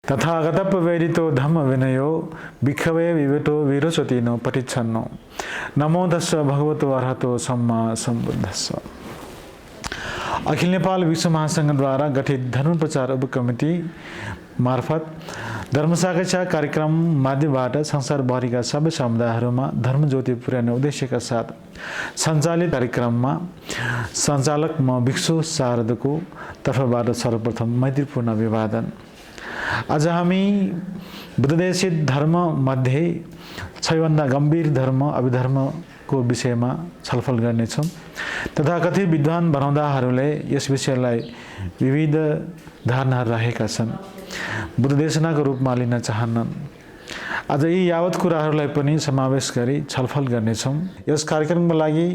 तथागतप्वेदितो धम्म विनयो भिक्खवे विवेतो विरोचतीनो पठिच्छन्नो नमो तस्स भगवतो अरहतो सम्मा सम्बुद्धस्स। अखिल नेपाल विश्व महासंघ द्वारा गठित धर्म प्रचार उप कमिटी मार्फत धर्म साक्षरता कार्यक्रम माध्यमबाट संसारभरिका सबै समुदायहरूमा धर्म ज्योति पुर्याउने उद्देश्यका साथ सञ्चालित कार्यक्रममा सञ्चालक म भिक्षु शारदको तर्फबाट सर्वप्रथम मैत्रीपूर्ण अभिवादन। आज हामी बुद्धदेशित धर्म मध्ये सबैभन्दा गम्भीर धर्म अभिधर्मको विषयमा छलफल गर्नेछौँ। तथाकथित विद्वान बनाउँदाहरूले यस विषयलाई विविध धारणाहरू राखेका छन्, बुद्धदेशनाको रूपमा लिन चाहन्नन्। आज यी यावत कुराहरूलाई पनि समावेश गरी छलफल गर्नेछौँ। यस कार्यक्रमको लागि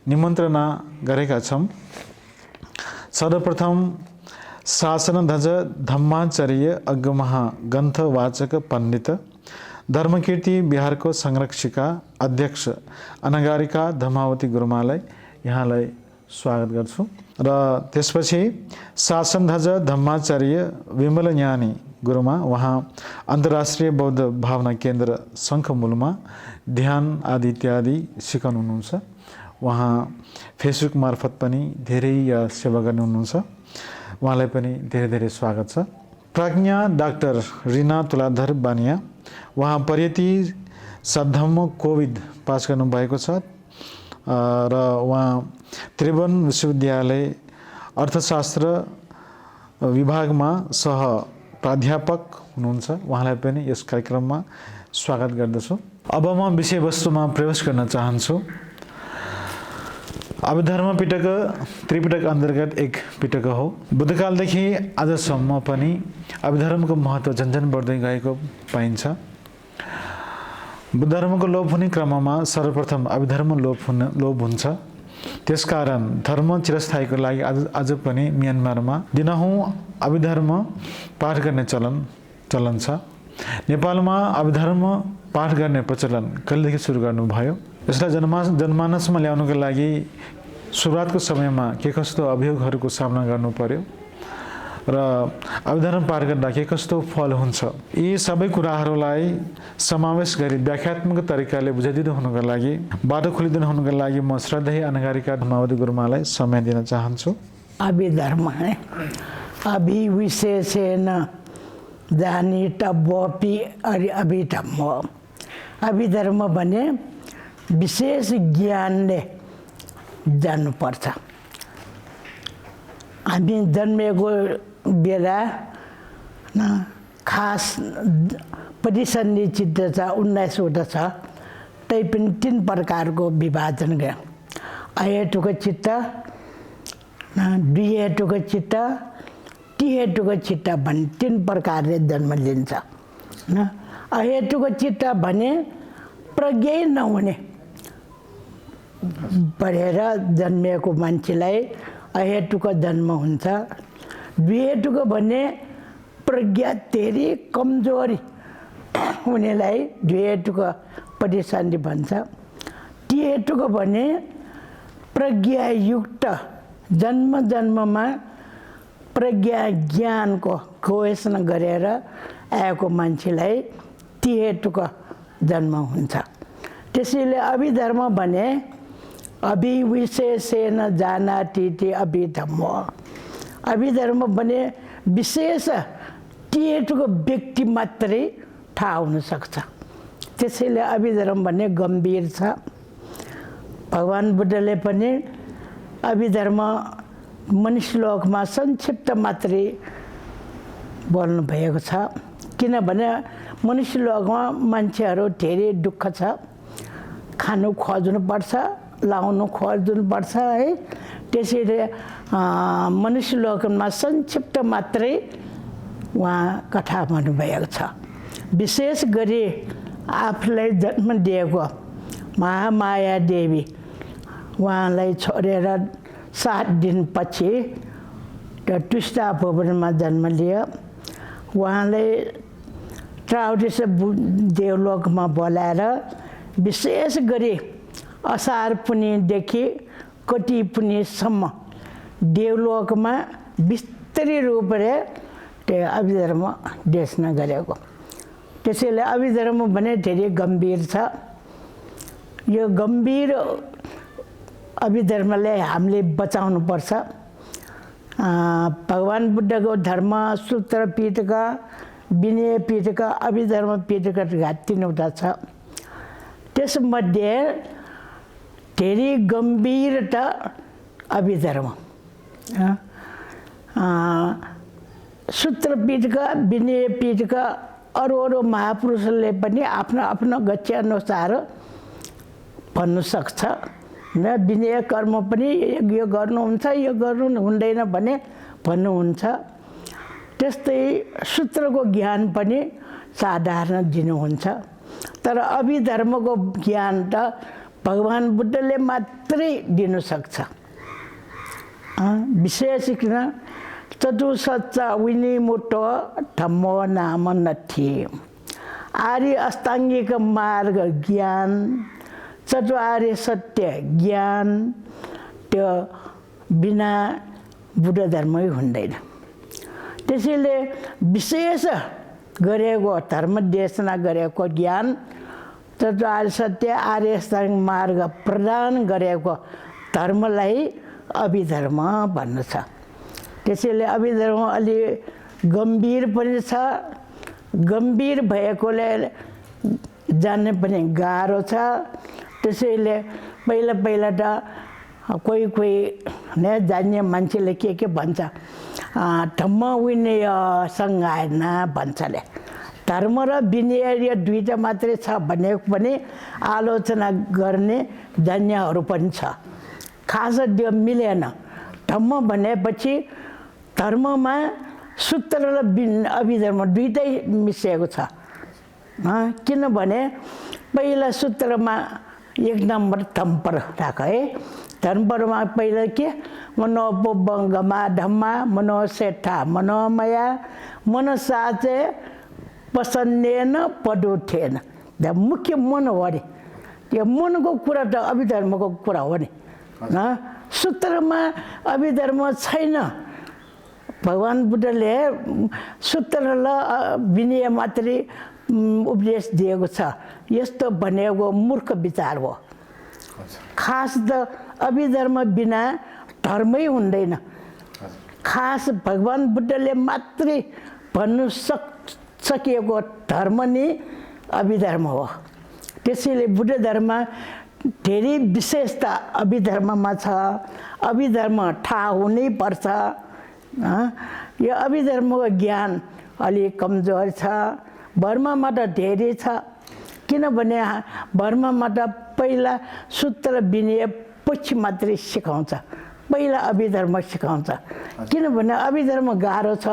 निमन्त्रणा गरेका छौँ सर्वप्रथम शासनध्वज धम्माचार्य अग्रमहा ग्रन्थवाचक पण्डित धर्मकीर्ति बिहारको संरक्षिका अध्यक्ष अनागारिका धर्मावती गुरुमालाई यहाँलाई स्वागत गर्छु। र त्यसपछि शासनध्वज धम्माचार्य विमलज्ञानी गुरुमा, उहाँ अन्तर्राष्ट्रिय बौद्ध भावना केन्द्र शङ्खमूलमा ध्यान आदि इत्यादि सिकाउनु हुनुहुन्छ। उहाँ फेसबुक मार्फत पनि धेरै सेवा गर्नुहुन्छ, उहाँलाई पनि धेरै धेरै स्वागत छ। प्रज्ञा डाक्टर रिना तुलाधर बानिया, उहाँ परियति सद्धम्म कोविद पास गर्नुभएको छ र उहाँ त्रिभुवन विश्वविद्यालय अर्थशास्त्र विभागमा सह प्राध्यापक हुनुहुन्छ, उहाँलाई पनि यस कार्यक्रममा स्वागत गर्दछु। अब म विषयवस्तुमा प्रवेश गर्न चाहन्छु। अभिधर्म पिटक त्रिपिटक अन्तर्गत एक पिटक हो। बुद्धकालदेखि आजसम्म पनि अभिधर्मको महत्त्व झन्झन बढ्दै गएको पाइन्छ। बुद्धधर्मको लोप हुने क्रममा सर्वप्रथम अभिधर्म लोप हुन्छ। त्यसकारण धर्म चिरस्थायीको लागि आज पनि म्यानमारमा दिनहुँ अभिधर्म पाठ गर्ने चलन छ। नेपालमा अभिधर्म पाठ गर्ने प्रचलन कहिलेदेखि सुरु गर्नुभयो? यसलाई जनमानसमा ल्याउनुको लागि सुरुवातको समयमा के कस्तो अभियोगहरूको सामना गर्नु पर्यो र अभिधर्म पाठ गर्दा के कस्तो फल हुन्छ, यी सबै कुराहरूलाई समावेश गरी व्याख्यात्मक तरिकाले बुझाइदिनु हुनुको लागि, बाटो खोलिदिनु हुनुको लागि म श्रद्धेय अनागारिका धर्मावती गुरुमालाई समय दिन चाहन्छु। अभिधर्म अभिविशेषेण जानीतव्योऽपि अभिधर्म। अभिधर्म भने विशेष ज्ञानले जान्नुपर्छ। हामी जन्मेको बेला खास परिसन्धि चित्त छ, 19वटा छ, तैपनि 3 प्रकारको विभाजन गयो। अहेतुक चित्त, द्विहेतुक चित्त, त्रिहेतुक चित्त भन्ने 3 प्रकारले जन्म लिन्छ। अहेतुक चित्त भने प्रज्ञै नहुने पढेर जन्मिएको मान्छेलाई अहेतुक जन्म हुन्छ। द्विहेतुक भने प्रज्ञा धेरै कमजोरी हुनेलाई द्विहेतुक परिसन्धि भन्छ। त्रिहेतुक भने प्रज्ञायुक्त जन्ममा प्रज्ञा ज्ञानको गवेषण गरेर आएको मान्छेलाई त्रिहेतुक जन्म हुन्छ। त्यसैले अभिधर्म भने अभिविशेषेण जानाति अभिधर्म। अभिधर्म भने विशेष त्रिहेतुक व्यक्ति मात्रै थाहा हुनसक्छ। त्यसैले अभिधर्म भने गम्भीर छ। भगवान बुद्धले पनि अभिधर्म मनुष्यलोकमा संक्षिप्त मात्रै बोल्नु भएको छ, किनभने मनुष्यलोकमा मान्छेहरू धेरै दुःख छ। खानु खोज्नुपर्छ, लाउनु खोज्नुपर्छ है। त्यसैले मनुष्यलोकमा संक्षिप्त मात्रै उहाँ कथा भन्नुभएको छ। विशेष गरी आफूलाई जन्म दिएको महामाया देवी उहाँलाई छोडेर 7 दिनपछि त्यो टिस्टा भुवनमा जन्म लियो। उहाँलाई त्राउडिस देवलोकमा बोलाएर विशेष गरी असार पुण्यदेखि कति पुण्यसम्म देवलोकमा विस्तृत रूपले त्यो अभिधर्म देशना गरेको। त्यसैले अभिधर्म भने धेरै गम्भीर छ। यो गम्भीर अभिधर्मलाई हामीले बचाउनु पर्छ। भगवान बुद्धको धर्म सूत्र पिटका, विनय पिटका, अभिधर्म पिटका 3वटा छ। त्यसमध्ये धेरै गम्भीरता अभिधर्म। सूत्र पिटका, विनय पिटका अरू महापुरुषले पनि आफ्नो आफ्नो गति अनुसार भन्नु सक्छ। न विनय कर्म पनि यो गर्नुहुन्छ, यो गर्नु हुँदैन भने भन्नुहुन्छ। त्यस्तै सूत्रको ज्ञान पनि साधारण दिनुहुन्छ। तर अभिधर्मको ज्ञान त भगवान बुद्धले मात्रै दिनु सक्छ। विशेषिकन चतुसच्चा विनिमुटो धम्मो नाम नथि। आर्य अष्टाङ्गिक मार्ग ज्ञान, चतुर्आर्य सत्य ज्ञान त्यो बिना बुद्ध धर्मै हुँदैन। त्यसैले विशेष गरेको धर्म देशना गरेको ज्ञान, चतुर्आर्य सत्य, आर्य अष्टाङ्गिक मार्ग प्रदान गरेको धर्मलाई अभिधर्म भन्नु छ। त्यसैले अभिधर्म अलि गम्भीर पनि छ। गम्भीर भएकोले जान्ने पनि गाह्रो छ। त्यसैले पहिला त कोही नै जान्ने मान्छेले के भन्छ, धम्म विनय सङ्गायन भन्छले। धर्म र विनय यो 2टा मात्रै छ भने पनि आलोचना गर्ने जान्नेहरू पनि छ। खास त्यो मिलेन। धम्म भनेपछि धर्ममा सूत्र र अभिधर्म 2टै मिसिएको छ। किनभने पहिला सूत्रमा 1 नम्बर धम्पर राख है। धम्परमा पहिला के मनोपबङ्गमा धम्मा, मनोसेठा मनोमया, मनसाचे पसन्नेन पदुथेन। मुख्य मन हो नि। त्यो मनको कुरा त अभिधर्मको कुरा हो नि। सूत्रमा अभिधर्म छैन। भगवान बुद्धले सूत्र र विनय मात्रै उपदेश दिएको छ। यस्तो भनेको मूर्ख विचार हो। खास त अभिधर्म बिना धर्मै हुँदैन। खास भगवान बुद्धले मात्रै भन्नु सकिएको धर्म नै अभिधर्म हो। त्यसैले बुद्ध धर्म धेरै विशेषता अभिधर्ममा छ। अभिधर्म थाहा हुनै पर्छ। यो अभिधर्मको ज्ञान अलि कमजोर छ। बर्मामा त धेरै छ। किनभने बर्मामा त पहिला सूत्र विनय पछि मात्रै सिकाउँछ। पहिला अभिधर्म सिकाउँछ। किनभने अभिधर्म गाह्रो छ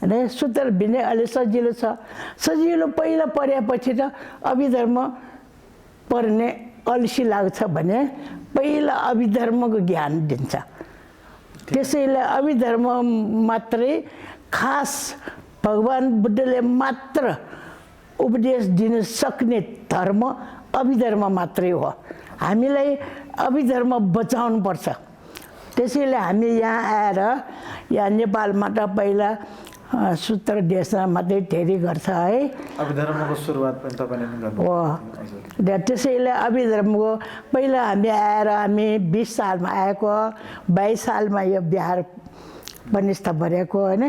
अनि सूत्र विनय अलि सजिलो छ। सजिलो पहिला पढेपछि त अभिधर्म पढ्ने अल्छी लाग्छ भने पहिला अभिधर्मको ज्ञान दिन्छ। त्यसैले अभिधर्म मात्रै खास भगवान बुद्धले मात्र उपदेश दिन सक्ने धर्म अभिधर्म मात्रै हो। हामीलाई अभिधर्म बचाउनु पर्छ। त्यसैले हामी यहाँ आएर यहाँ नेपालमा त पहिला सूत्र देशमा मात्रै धेरै गर्छ है। अभिधर्मको सुरुवात पनि तपाईले नै गर्नु हो। त्यसैले अभिधर्मको पहिला हामी आएर हामी 20 सालमा आएको, 22 सालमा यो बिहार बनिस्था भरेको हैन।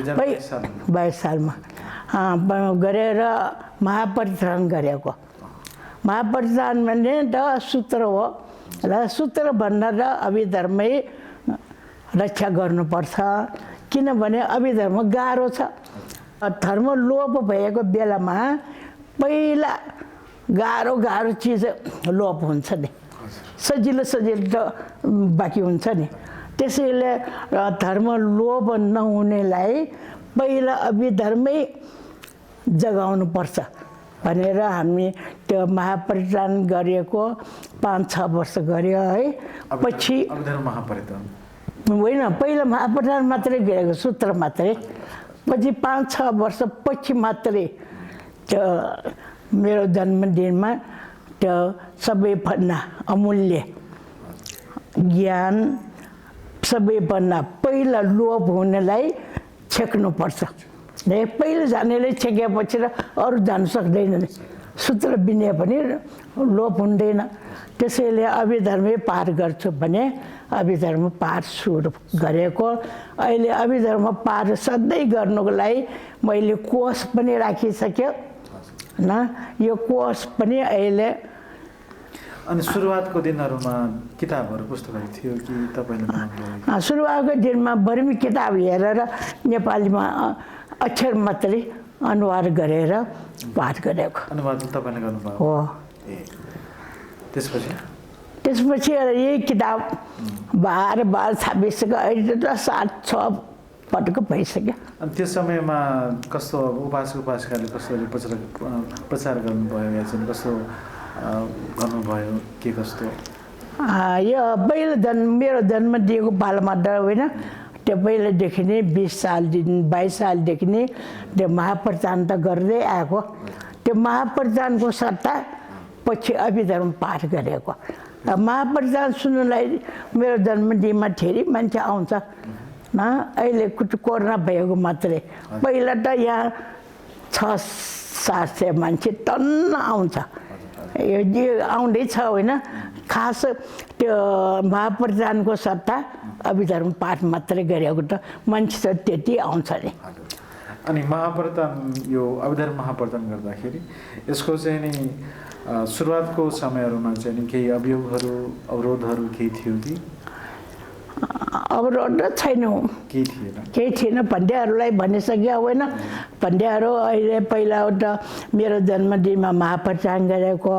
22 सालमा गरेर महापरित्राण गरेको। महापरित्राण भने त सूत्र हो र सूत्र भन्दा त अभिधर्मै रक्षा गर्नुपर्छ। किनभने अभिधर्म गाह्रो छ। धर्म लोप भएको बेलामा पहिला गाह्रो चिज लोप हुन्छ नि। सजिलो त बाँकी हुन्छ नि। त्यसैले धर्म लोप नहुनेलाई पहिला अभिधर्मै जगाउनु पर्छ भनेर हामी त्यो महापरित्राण गरेको 5-6 वर्ष गर्यो है। पछि अभिधर्म महापरित्राण होइन, पहिला महापरित्राण मात्रै गरेको, सूत्र मात्रै। पछि 5-6 वर्ष पछि मात्रै त्यो मेरो जन्मदिनमा त्यो सबैभन्दा अमूल्य ज्ञान सबैभन्दा पहिला लोप हुनेलाई छेक्नुपर्छ। पहिलो जानेले छेकेपछि र अरू जानु सक्दैन नि, सूत्र बिने पनि लोप हुँदैन। त्यसैले अभिधर्मै पार गर्छु भने अभिधर्म पार सुरु गरेको। अहिले अभिधर्म पार सधैँ गर्नुको लागि मैले कोष पनि राखिसक्यो न, यो कोष पनि अहिले। अनि सुरुवातको दिनहरूमा किताबहरू पुस्तकहरू थियो कि तपाईँले? सुरुवातको दिनमा बर्मी किताब हेरेर नेपालीमा अक्षर मात्रै अनुवाद गरेर पाठ गरेको। अनुवाद तपाईँले गर्नुभयो? हो। त्यसपछि यही किताब 12-26 अहिले त 7-6 पटक भइसक्यो। अनि त्यो समयमा कस्तो उपासकाले कसरी प्रचार गर्नुभयो या चाहिँ कस्तो गर्नुभयो के कस्तो? यो पहिलो मेरो जन्म दिएको पालामा त होइन, त्यो पहिलादेखि नै 22 सालदेखि नै त्यो महाप्रचार त गर्दै आएको। त्यो महाप्रचारको सट्टा पछि अभिधर्म पाठ गरेको। महाप्रचार सुन्नुलाई मेरो जन्मदिनमा धेरै मान्छे आउँछ न, अहिले कोरोना भएको मात्रै। पहिला त यहाँ 600-700 मान्छे टन्न आउँछ, यो आउँदैछ होइन। खास त्यो महाप्रचारको सट्टा अभिधर्म पाठ मात्रै गरेको त मान्छे त त्यति आउँछ नि। अनि महाप्रचार यो अभिधर्म महाप्रचार गर्दाखेरि यसको चाहिँ नि सुरुवातको समयहरूमा चाहिँ नि केही अवरोधहरू केही थियो कि? अवरोध छैन, केही थिएन। पण्डितहरूलाई भनिसक्यो होइन। पण्डितहरू अहिले पहिला एउटा मेरो जन्मदिनमा महाप्रचार गरेको,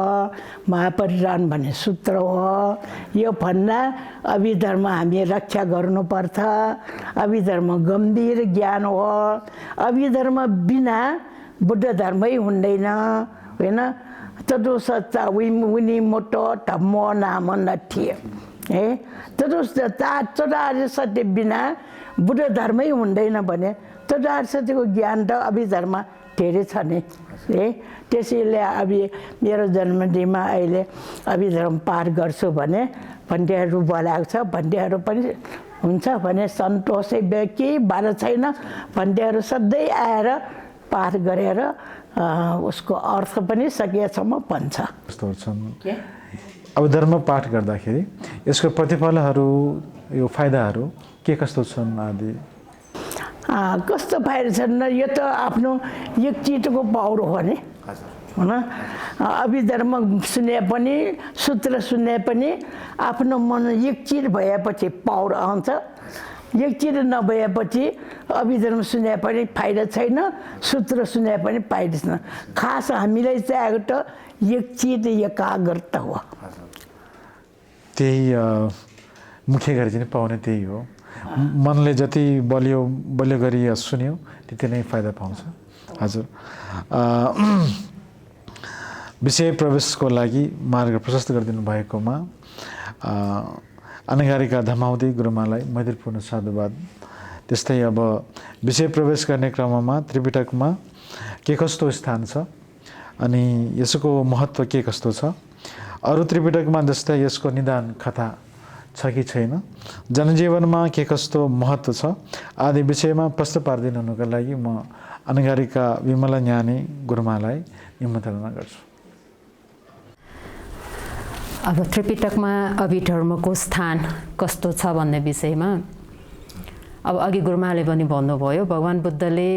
महाप्रचार भन्ने सूत्र हो। यो भन्दा अभिधर्म हामी रक्षा गर्नुपर्छ। अभिधर्म गम्भीर ज्ञान हो। अभिधर्म बिना बुद्ध धर्मै हुँदैन होइन। चतुसच्चा विनि मोटो धम्मो नाम नथिए है। चतुर्थ सत्य बिना बुद्ध धर्मै हुँदैन भने चतुर्थ सत्यको ज्ञान त अभिधर्म धेरै छ नि है। त्यसैले मेरो जन्मदिनमा अहिले अभिधर्म पार गर्छु भने पण्डितहरू बोलाएको छ। पण्डितहरू पनि हुन्छ भने सन्तोषै, केही बाधा छैन। पण्डितहरू सधैँ आएर पाठ गरेर उसको अर्थ पनि सकेसम्म भन्छ। अभिधर्म पाठ गर्दाखेरि यसको प्रतिफलहरू, यो फाइदाहरू के कस्तो छन् आदि? कस्तो फाइदा छन्? यो त आफ्नो एक चिजको पावर हो नि होइन। अभिधर्म सुने पनि, सूत्र सुने पनि आफ्नो मन एक चिज भएपछि पावर आउँछ। एक चिज नभएपछि अभिधर्म सुने पनि फाइदा छैन, सूत्र सुने पनि फाइदा छैन। खास हामीलाई चाहिएको त एक चिज एकाग्रता हो। त्यही मुख्य गरी चाहिँ पाउने त्यही हो। मनले जति बलियो गरी सुन्यो त्यति नै फाइदा पाउँछ। हजुर, विषय प्रवेशको लागि मार्ग प्रशस्त गरिदिनु भएकोमा अनगारिका धमाउँदै गुरुमालाई मैत्रीपूर्ण साधुवाद। त्यस्तै अब विषय प्रवेश गर्ने क्रममा त्रिपिटकमा के कस्तो स्थान छ अनि यसको महत्त्व के कस्तो छ, अरू त्रिपिटकमा जस्तै यसको निदान कथा छ कि छैन, जनजीवनमा के कस्तो महत्त्व छ आदि विषयमा प्रश्न पारिदिनुका लागि म अनगारिका विमला ज्ञानी गुरुमालाई निमन्त्रणा गर्छु। अब त्रिपिटकमा अभिधर्मको स्थान कस्तो छ भन्ने विषयमा अब अघि गुरुमाले पनि भन्नुभयो, भगवान बुद्धले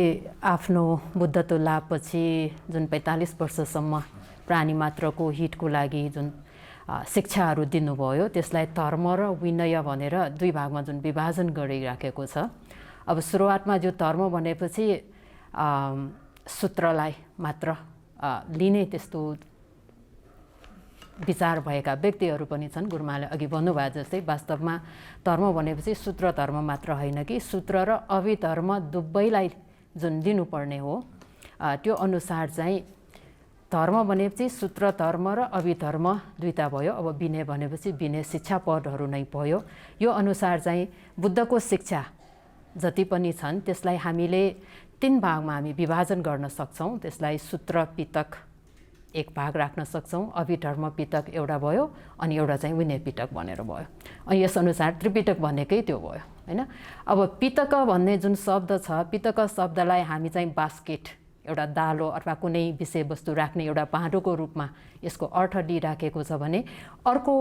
आफ्नो बुद्धत्व लाभपछि जुन 45 वर्षसम्म प्राणी मात्रको हितको लागि जुन शिक्षाहरू दिनुभयो त्यसलाई धर्म र विनय भनेर दुई भागमा जुन विभाजन गरिराखेको छ। अब सुरुवातमा जो धर्म भनेपछि सूत्रलाई मात्र लिने त्यस्तो विचार भएका व्यक्तिहरू पनि छन्। गुरुमाले अघि भन्नुभयो जस्तै वास्तवमा धर्म भनेपछि सूत्र धर्म मात्र होइन कि सूत्र र अभिधर्म दुवैलाई जुन दिनुपर्ने हो त्यो अनुसार चाहिँ धर्म भनेपछि सूत्र धर्म र अभिधर्म दुईटा भयो। अब विनय भनेपछि विनय शिक्षा पदहरू नै भयो। यो अनुसार चाहिँ बुद्धको शिक्षा जति पनि छन् त्यसलाई हामीले 3 भागमा हामी विभाजन गर्न सक्छौँ। त्यसलाई सूत्र पिटक एक भाग राख्न सक्छौँ, अभिधर्म पिटक एउटा भयो अनि एउटा चाहिँ विनय पिटक भनेर भयो। अनि यस अनुसार त्रिपिटक भनेकै त्यो भयो। हैन। अब पितक भन्ने जुन शब्द छ, पितक शब्दलाई हामी चाहिँ बास्केट, एउटा दालो अथवा कुनै विषयवस्तु राख्ने एउटा भाँडोको रूपमा यसको अर्थ लिइराखेको छ भने अर्को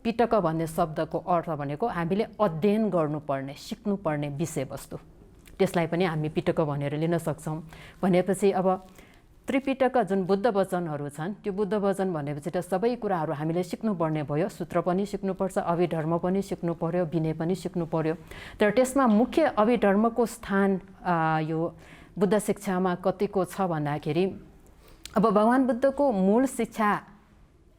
पिटक भन्ने शब्दको अर्थ भनेको हामीले अध्ययन गर्नुपर्ने, सिक्नुपर्ने विषयवस्तु, त्यसलाई पनि हामी पिटक भनेर लिन सक्छौँ। भनेपछि अब त्रिपिटक जुन बुद्ध वचनहरू छन्, त्यो बुद्ध वचन भनेपछि त सबै कुराहरू हामीले सिक्नुपर्ने भयो। सूत्र पनि सिक्नुपर्छ, अभिधर्म पनि सिक्नु पर्यो, विनय पनि सिक्नु पर्यो। तर त्यसमा मुख्य अभिधर्मको स्थान यो बुद्ध शिक्षामा कतिको छ भन्दाखेरि अब भगवान् बुद्धको मूल शिक्षा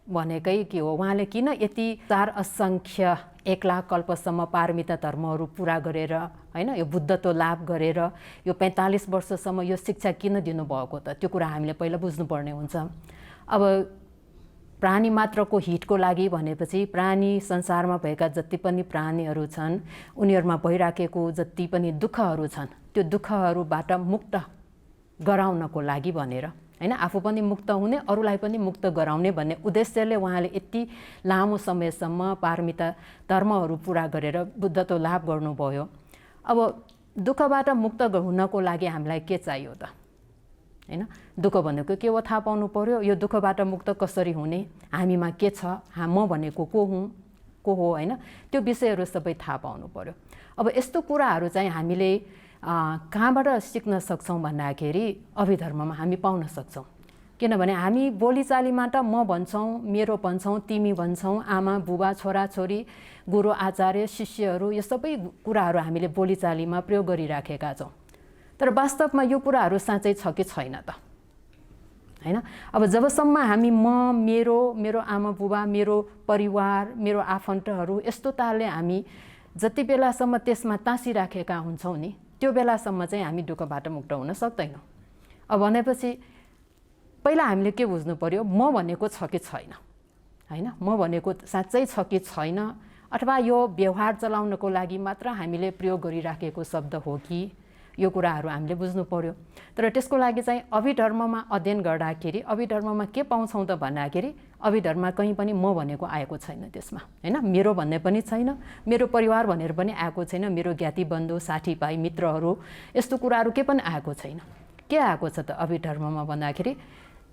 भनेकै के हो, उहाँले किन यति 4 असङ्ख्य 1 लाख कल्पसम्म पारमिता धर्महरू पुरा गरेर हैन, यो बुद्धत्व लाभ गरेर यो 45 वर्षसम्म यो शिक्षा किन दिनुभएको त, त्यो कुरा हामीले पहिला बुझ्नुपर्ने हुन्छ। अब प्राणी मात्रको हितको लागि भनेपछि प्राणी संसारमा भएका जति पनि प्राणीहरू छन् उनीहरूमा भइराखेको जति पनि दुःखहरू छन् त्यो दुःखहरूबाट मुक्त गराउनको लागि भनेर हैन, आफू पनि मुक्त हुने, अरूलाई पनि मुक्त गराउने भन्ने उद्देश्यले उहाँले यति लामो समयसम्म पारमिता धर्महरू पुरा गरेर बुद्धत्व लाभ गर्नुभयो। अब दुःखबाट मुक्त हुनको लागि हामीलाई के चाहियो त हैन, दुःख भनेको के हो थाहा पाउनु पर्यो। यो दुःखबाट मुक्त कसरी हुने, हामीमा के छ, म भनेको को हुँ, को हो हैन, त्यो विषयहरू सबै थाहा पाउनु पर्यो। अब यस्तो कुराहरू चाहिँ हामीले कहाँबाट सिक्न सक्छौँ भन्दाखेरि अभिधर्ममा हामी पाउन सक्छौँ। किनभने हामी बोलीचालीमा त म भन्छौँ, मेरो भन्छौँ, तिमी भन्छौँ, आमा बुबा छोराछोरी गुरु आचार्य शिष्यहरू, यो सबै कुराहरू हामीले बोलीचालीमा प्रयोग गरिराखेका छौँ। तर वास्तवमा यो कुराहरू साँच्चै छ कि छैन त हैन। अब जबसम्म हामी म, मेरो आमा बुबा, मेरो परिवार, मेरो आफन्तहरू यस्तो तालले हामी जति बेलासम्म त्यसमा तासिराखेका हुन्छौँ नि, त्यो बेलासम्म चाहिँ हामी दुःखबाट मुक्त हुन सक्दैनौँ। अब भनेपछि पहिला हामीले के बुझ्नु पर्यो, म भनेको छ कि छैन हैन, म भनेको साँच्चै छ कि छैन, अथवा यो व्यवहार चलाउनको लागि मात्र हामीले प्रयोग गरिराखेको शब्द हो कि, यो कुराहरू हामीले बुझ्नु पर्यो। तर त्यसको लागि चाहिँ अभिधर्ममा अध्ययन गर्दाखेरि अभिधर्ममा के पाउँछौँ त भन्दाखेरि अभिधर्ममा कहीँ पनि म भनेको आएको छैन त्यसमा हैन, मेरो भन्ने पनि छैन, मेरो परिवार भनेर पनि आएको छैन, मेरो ज्ञाति बन्धु साथीभाइ मित्रहरू यस्तो कुराहरू के पनि आएको छैन। के आएको छ त अभिधर्ममा भन्दाखेरि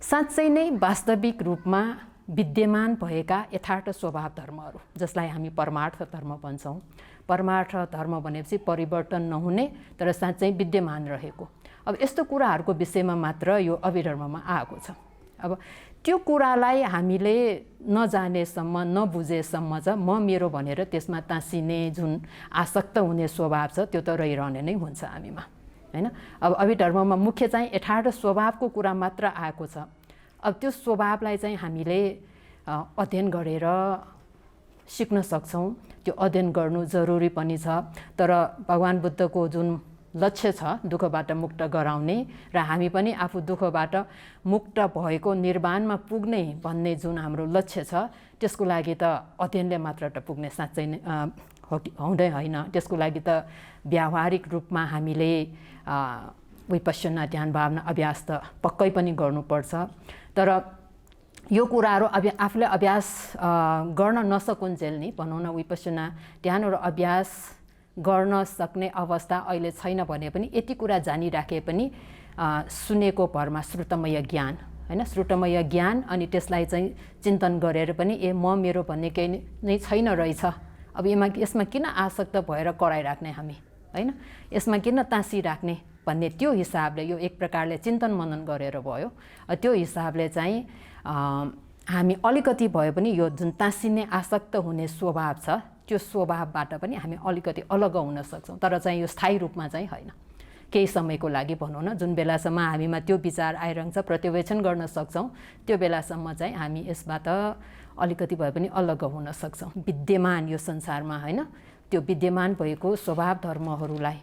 साँच्चै नै वास्तविक रूपमा विद्यमान भएका यथार्थ स्वभाव धर्महरू, जसलाई हामी परमार्थ धर्म भन्छौँ। परमार्थ धर्म भनेपछि परिवर्तन नहुने तर साँच्चै विद्यमान रहेको, अब यस्तो कुराहरूको विषयमा मात्र यो अभिधर्ममा आएको छ। अब त्यो कुरालाई हामीले नजानेसम्म, नबुझेसम्म चाहिँ म मेरो भनेर त्यसमा तासिने जुन आसक्त हुने स्वभाव छ त्यो त रहिरहने नै हुन्छ हामीमा हैन। अब अभिधर्ममा मुख्य चाहिँ यथार्थ स्वभावको कुरा मात्र आएको छ। अब त्यो स्वभावलाई चाहिँ हामीले अध्ययन गरेर सिक्न सक्छौँ। त्यो अध्ययन गर्नु जरुरी पनि छ। तर भगवान् बुद्धको जुन लक्ष्य छ दुःखबाट मुक्त गराउने र हामी पनि आफू दुःखबाट मुक्त भएको निर्वाणमा पुग्ने भन्ने जुन हाम्रो लक्ष्य छ त्यसको लागि त अध्ययनले मात्र त पुग्ने साँच्चै नै हुँदै होइन। त्यसको लागि त व्यावहारिक रूपमा हामीले विपश्यना ध्यान भावना अभ्यास त पक्कै पनि गर्नुपर्छ। तर यो कुराहरू आफूले अभ्यास गर्न नसकुन्जेल नि भनौँ न, विपश्यना ध्यान र अभ्यास गर्न सक्ने अवस्था अहिले छैन भने पनि यति कुरा जानिराखे पनि सुनेको भरमा श्रुतमय ज्ञान हैन, श्रुतमय ज्ञान अनि त्यसलाई चाहिँ चिन्तन गरेर पनि म मेरो भन्ने केही नै छैन रहेछ, अब यसमा किन आसक्त भएर कराइराख्ने हामी हैन, यसमा किन तासिराख्ने भन्ने त्यो हिसाबले यो एक प्रकारले चिन्तन मनन गरेर भयो। त्यो हिसाबले चाहिँ हामी अलिकति भए पनि यो जुन तासिने आसक्त हुने स्वभाव छ त्यो स्वभावबाट पनि हामी अलिकति अलग हुन सक्छौँ। तर चाहिँ यो स्थायी रूपमा चाहिँ होइन, केही समयको लागि भनौँ न, जुन बेलासम्म हामीमा त्यो विचार आइरहन्छ पर्यवेक्षण गर्न सक्छौँ त्यो बेलासम्म चाहिँ हामी यसबाट अलिकति भए पनि अलग हुन सक्छौँ। विद्यमान यो संसारमा होइन, त्यो विद्यमान भएको स्वभाव धर्महरूलाई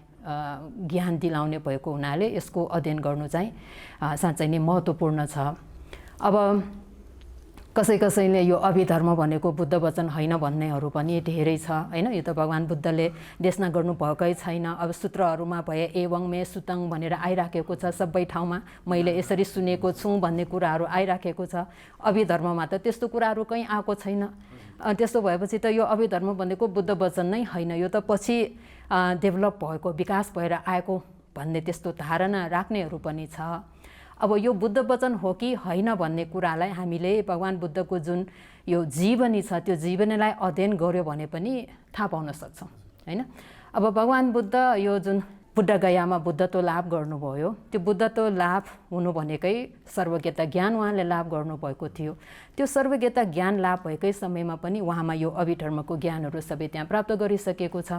ज्ञान दिलाउने भएको हुनाले यसको अध्ययन गर्नु चाहिँ साँच्चै नै महत्त्वपूर्ण छ। अब कसैले यो अभिधर्म भनेको बुद्ध वचन होइन भन्नेहरू पनि धेरै छ हैन। यो त भगवान् बुद्धले देशना गर्नुभएकै छैन। अब सूत्रहरूमा भए एवं मे सुतङ भनेर आइराखेको छ, सबै ठाउँमा मैले यसरी सुनेको छु भन्ने कुराहरू आइराखेको छ। अभिधर्ममा त त्यस्तो कुराहरू कहीँ आएको छैन। त्यस्तो भएपछि त यो अभिधर्म भनेको बुद्ध वचन नै होइन, यो त पछि डेभलप भएको विकास भएर आएको भन्ने त्यस्तो धारणा राख्नेहरू पनि छ। अब यो बुद्ध वचन हो कि होइन भन्ने कुरालाई हामीले भगवान् बुद्धको जुन यो जीवनी छ त्यो जीवनीलाई अध्ययन गर्यो भने पनि थाहा पाउन सक्छौँ होइन। अब भगवान् बुद्ध यो जुन बुद्ध गयामा बुद्धत्व लाभ गर्नुभयो, त्यो बुद्धत्व लाभ हुनु भनेकै सर्वज्ञता ज्ञान उहाँले लाभ गर्नुभएको थियो। त्यो सर्वज्ञता ज्ञान लाभ भएकै समयमा पनि उहाँमा यो अभिधर्मको ज्ञानहरू सबै त्यहाँ प्राप्त गरिसकेको छ।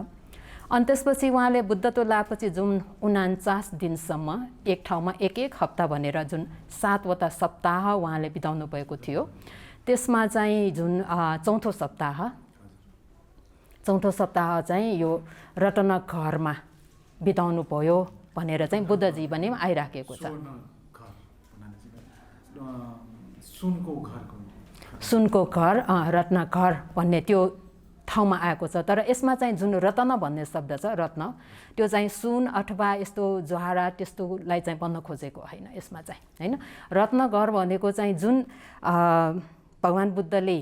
अनि त्यसपछि उहाँले बुद्धत्व लाभपछि जुन 49 दिनसम्म एक ठाउँमा एक हप्ता भनेर जुन 7वटा सप्ताह उहाँले बिताउनु भएको थियो, त्यसमा चाहिँ जुन चौथो सप्ताह चाहिँ यो रत्नघरमा बिताउनु भयो भनेर चाहिँ बुद्ध जीवनीमा आइराखेको छ। सुनको घर रत्नघर भन्ने त्यो ठाउँमा आएको छ। तर यसमा चाहिँ जुन रत्न भन्ने शब्द छ, रत्न, त्यो चाहिँ सुन अथवा यस्तो जवाहरात त्यस्तोलाई चाहिँ भन्न खोजेको होइन यसमा चाहिँ होइन। रत्नघर भनेको चाहिँ जुन भगवान् बुद्धले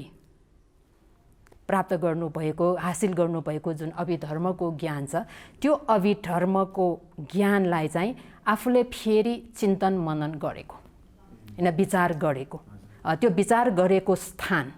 प्राप्त गर्नुभएको हासिल गर्नुभएको जुन अभिधर्मको ज्ञान छ, त्यो अभिधर्मको ज्ञानलाई चाहिँ आफूले फेरि चिन्तन मनन गरेको होइन, विचार गरेको, त्यो विचार गरेको स्थान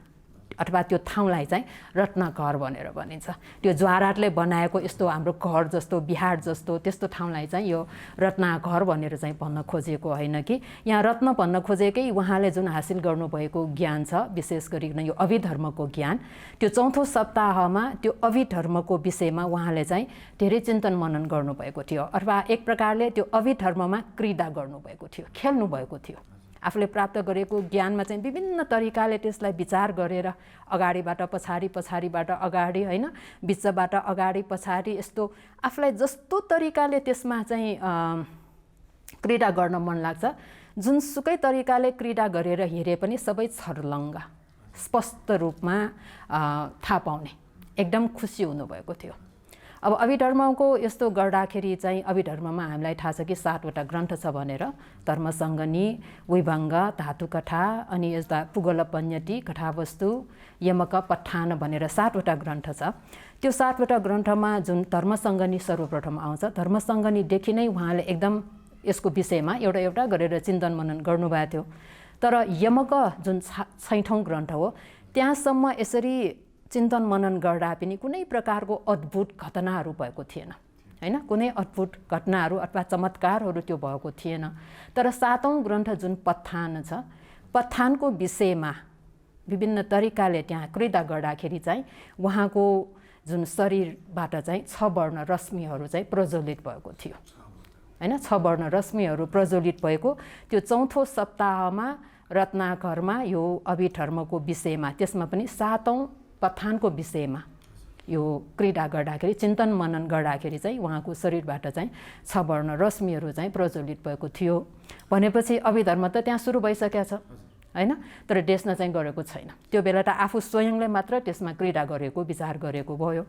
अथवा त्यो ठाउँलाई चाहिँ रत्नघर भनेर भनिन्छ। त्यो जवाहरातले बनाएको यस्तो हाम्रो घर जस्तो बिहार जस्तो त्यस्तो ठाउँलाई चाहिँ यो रत्नघर भनेर चाहिँ भन्न खोजेको होइन कि यहाँ रत्न भन्न खोजेकै उहाँले जुन हासिल गर्नुभएको ज्ञान छ, विशेष गरिकन यो अभिधर्मको ज्ञान, त्यो चौथो सप्ताहमा त्यो अभिधर्मको विषयमा उहाँले चाहिँ धेरै चिन्तन मनन गर्नुभएको थियो अथवा एक प्रकारले त्यो अभिधर्ममा क्रीडा गर्नुभएको थियो, खेल्नु भएको थियो। आफूले प्राप्त गरेको ज्ञानमा चाहिँ विभिन्न तरिकाले त्यसलाई विचार गरेर अगाडिबाट पछाडि, पछाडिबाट अगाडि होइन, बिचबाट अगाडि पछाडि, यस्तो आफूलाई जस्तो तरिकाले त्यसमा चाहिँ क्रीडा गर्न मन लाग्छ, जुनसुकै तरिकाले क्रीडा गरेर हेरे पनि सबै छर्लङ्ग स्पष्ट रूपमा थाहा पाउने एकदम खुसी हुनुभएको थियो। अब अभिधर्मको यस्तो गर्दाखेरि चाहिँ अभिधर्ममा हामीलाई थाहा छ कि 7वटा ग्रन्थ छ भनेर, धर्मसङ्गनी, विभङ्ग, धातुकथा, अनि यस्ता पुगलपन्यति, कथावस्तु, यमक, पठान भनेर 7वटा ग्रन्थ छ। त्यो 7वटा ग्रन्थमा जुन धर्मसङ्गनी सर्वप्रथम आउँछ, धर्मसङ्गनीदेखि नै उहाँले एकदम यसको विषयमा एउटा एउटा गरेर चिन्तन मनन गर्नुभएको थियो। तर यमक जुन 6औँ ग्रन्थ हो, त्यहाँसम्म यसरी चिन्तन मनन गर्दा पनि कुनै प्रकारको अद्भुत घटनाहरू भएको थिएन होइन, कुनै अद्भुत घटनाहरू अथवा चमत्कारहरू त्यो भएको थिएन। तर 7औँ ग्रन्थ जुन पठान छ, पठानको विषयमा विभिन्न तरिकाले त्यहाँ क्रीडा गर्दाखेरि चाहिँ उहाँको जुन शरीरबाट चाहिँ 6 वर्ण रश्मिहरू चाहिँ प्रज्वलित भएको थियो होइन। 6 वर्ण रश्मिहरू प्रज्वलित भएको त्यो चौथो सप्ताहमा रत्नघरमा यो अभिधर्मको विषयमा, त्यसमा पनि 7औँ पठानको विषयमा यो क्रीडा गर्दाखेरि, चिन्तन मनन गर्दाखेरि चाहिँ उहाँको शरीरबाट चाहिँ 6 वर्ण रश्मिहरू चाहिँ प्रज्वलित भएको थियो। भनेपछि अभिधर्म त त्यहाँ सुरु भइसकेको छ होइन, तर देशमा चाहिँ गरेको छैन। त्यो बेला त आफू स्वयंले मात्र त्यसमा क्रीडा गरेको, विचार गरेको भयो।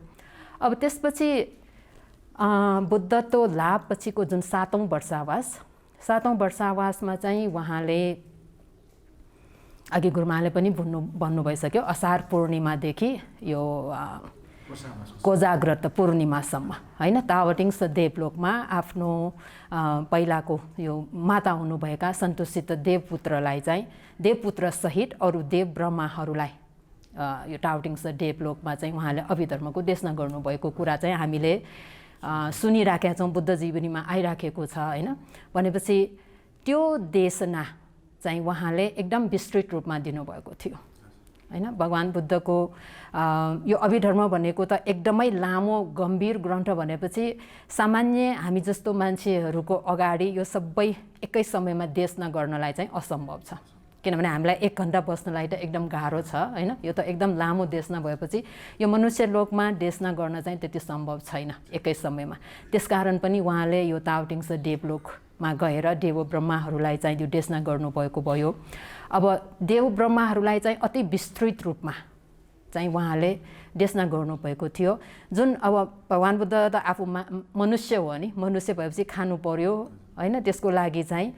अब त्यसपछि बुद्धत्व लाभपछिको जुन 7औँ वर्षावासमा चाहिँ उहाँले अघि गुरुमाले पनि भन्नु भइसक्यो, असार पूर्णिमादेखि यो कोजाग्रत पूर्णिमासम्म होइन, तावटिङ्स देवलोकमा आफ्नो पहिलाको यो माता हुनुभएका सन्तुष्टित देवपुत्रलाई चाहिँ देवपुत्रसहित अरू देव ब्रह्माहरूलाई यो टावटिङ्स देवलोकमा चाहिँ उहाँले अभिधर्मको देशना गर्नुभएको कुरा चाहिँ हामीले सुनिराखेका छौँ, बुद्ध जीवनीमा आइराखेको छ होइन। भनेपछि त्यो देशना चाहिँ उहाँले एकदम विस्तृत रूपमा दिनुभएको थियो होइन। भगवान् बुद्धको यो अभिधर्म भनेको त एकदमै लामो गम्भीर ग्रन्थ भनेपछि सामान्य हामी जस्तो मान्छेहरूको अगाडि यो सबै एकै समयमा देशना गर्नलाई चाहिँ असम्भव छ, किनभने हामीलाई 1 घन्टा बस्नलाई त एकदम गाह्रो छ होइन। यो त एकदम लामो देशना भएपछि यो मनुष्य लोकमा देशना गर्न चाहिँ त्यति सम्भव छैन एकै समयमा। त्यसकारण पनि उहाँले यो तावटिङ्स देवलोकमा गएर देव ब्रह्माहरूलाई चाहिँ यो देशना गर्नुभएको भयो। अब देव ब्रह्माहरूलाई चाहिँ अति विस्तृत रूपमा चाहिँ उहाँले देशना गर्नुभएको थियो। जुन अब भगवान् बुद्ध त आफू मनुष्य हो नि, मनुष्य भएपछि खानु पर्यो होइन, त्यसको लागि चाहिँ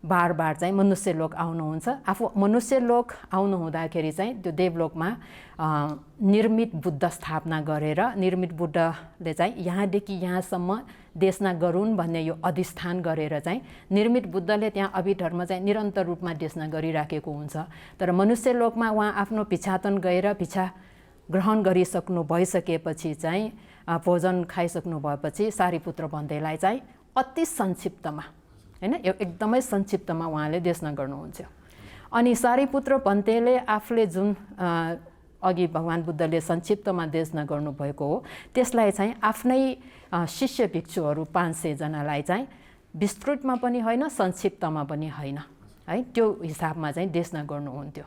बार चाहिँ मनुष्यलोक आउनुहुन्छ। आफू मनुष्यलोक आउनु हुँदाखेरि चाहिँ त्यो देवलोकमा निर्मित बुद्ध स्थापना गरेर निर्मित बुद्धले चाहिँ यहाँदेखि यहाँसम्म देशना गरून् भन्ने यो अधिष्ठान गरेर चाहिँ निर्मित बुद्धले त्यहाँ अभिधर्म चाहिँ निरन्तर रूपमा देशना गरिराखेको हुन्छ। तर मनुष्यलोकमा उहाँ आफ्नो भिक्षाटन गएर भिक्षा ग्रहण गरिसक्नु भइसकेपछि चाहिँ भोजन खाइसक्नु भएपछि सारीपुत्र भन्तेलाई चाहिँ अति संक्षिप्तमा हैन एकदमै संक्षिप्तमा उहाँले देशना गर्नुहुन्छ। अनि सारीपुत्र भन्तेले आफूले जुन अघि भगवान बुद्धले संक्षिप्तमा देशना गर्नुभएको हो त्यसलाई चाहिँ आफ्नै शिष्य भिक्षुहरू 500 जनालाई चाहिँ विस्तृतमा पनि होइन संक्षिप्तमा पनि होइन है त्यो हिसाबमा चाहिँ देशना गर्नुहुन्थ्यो।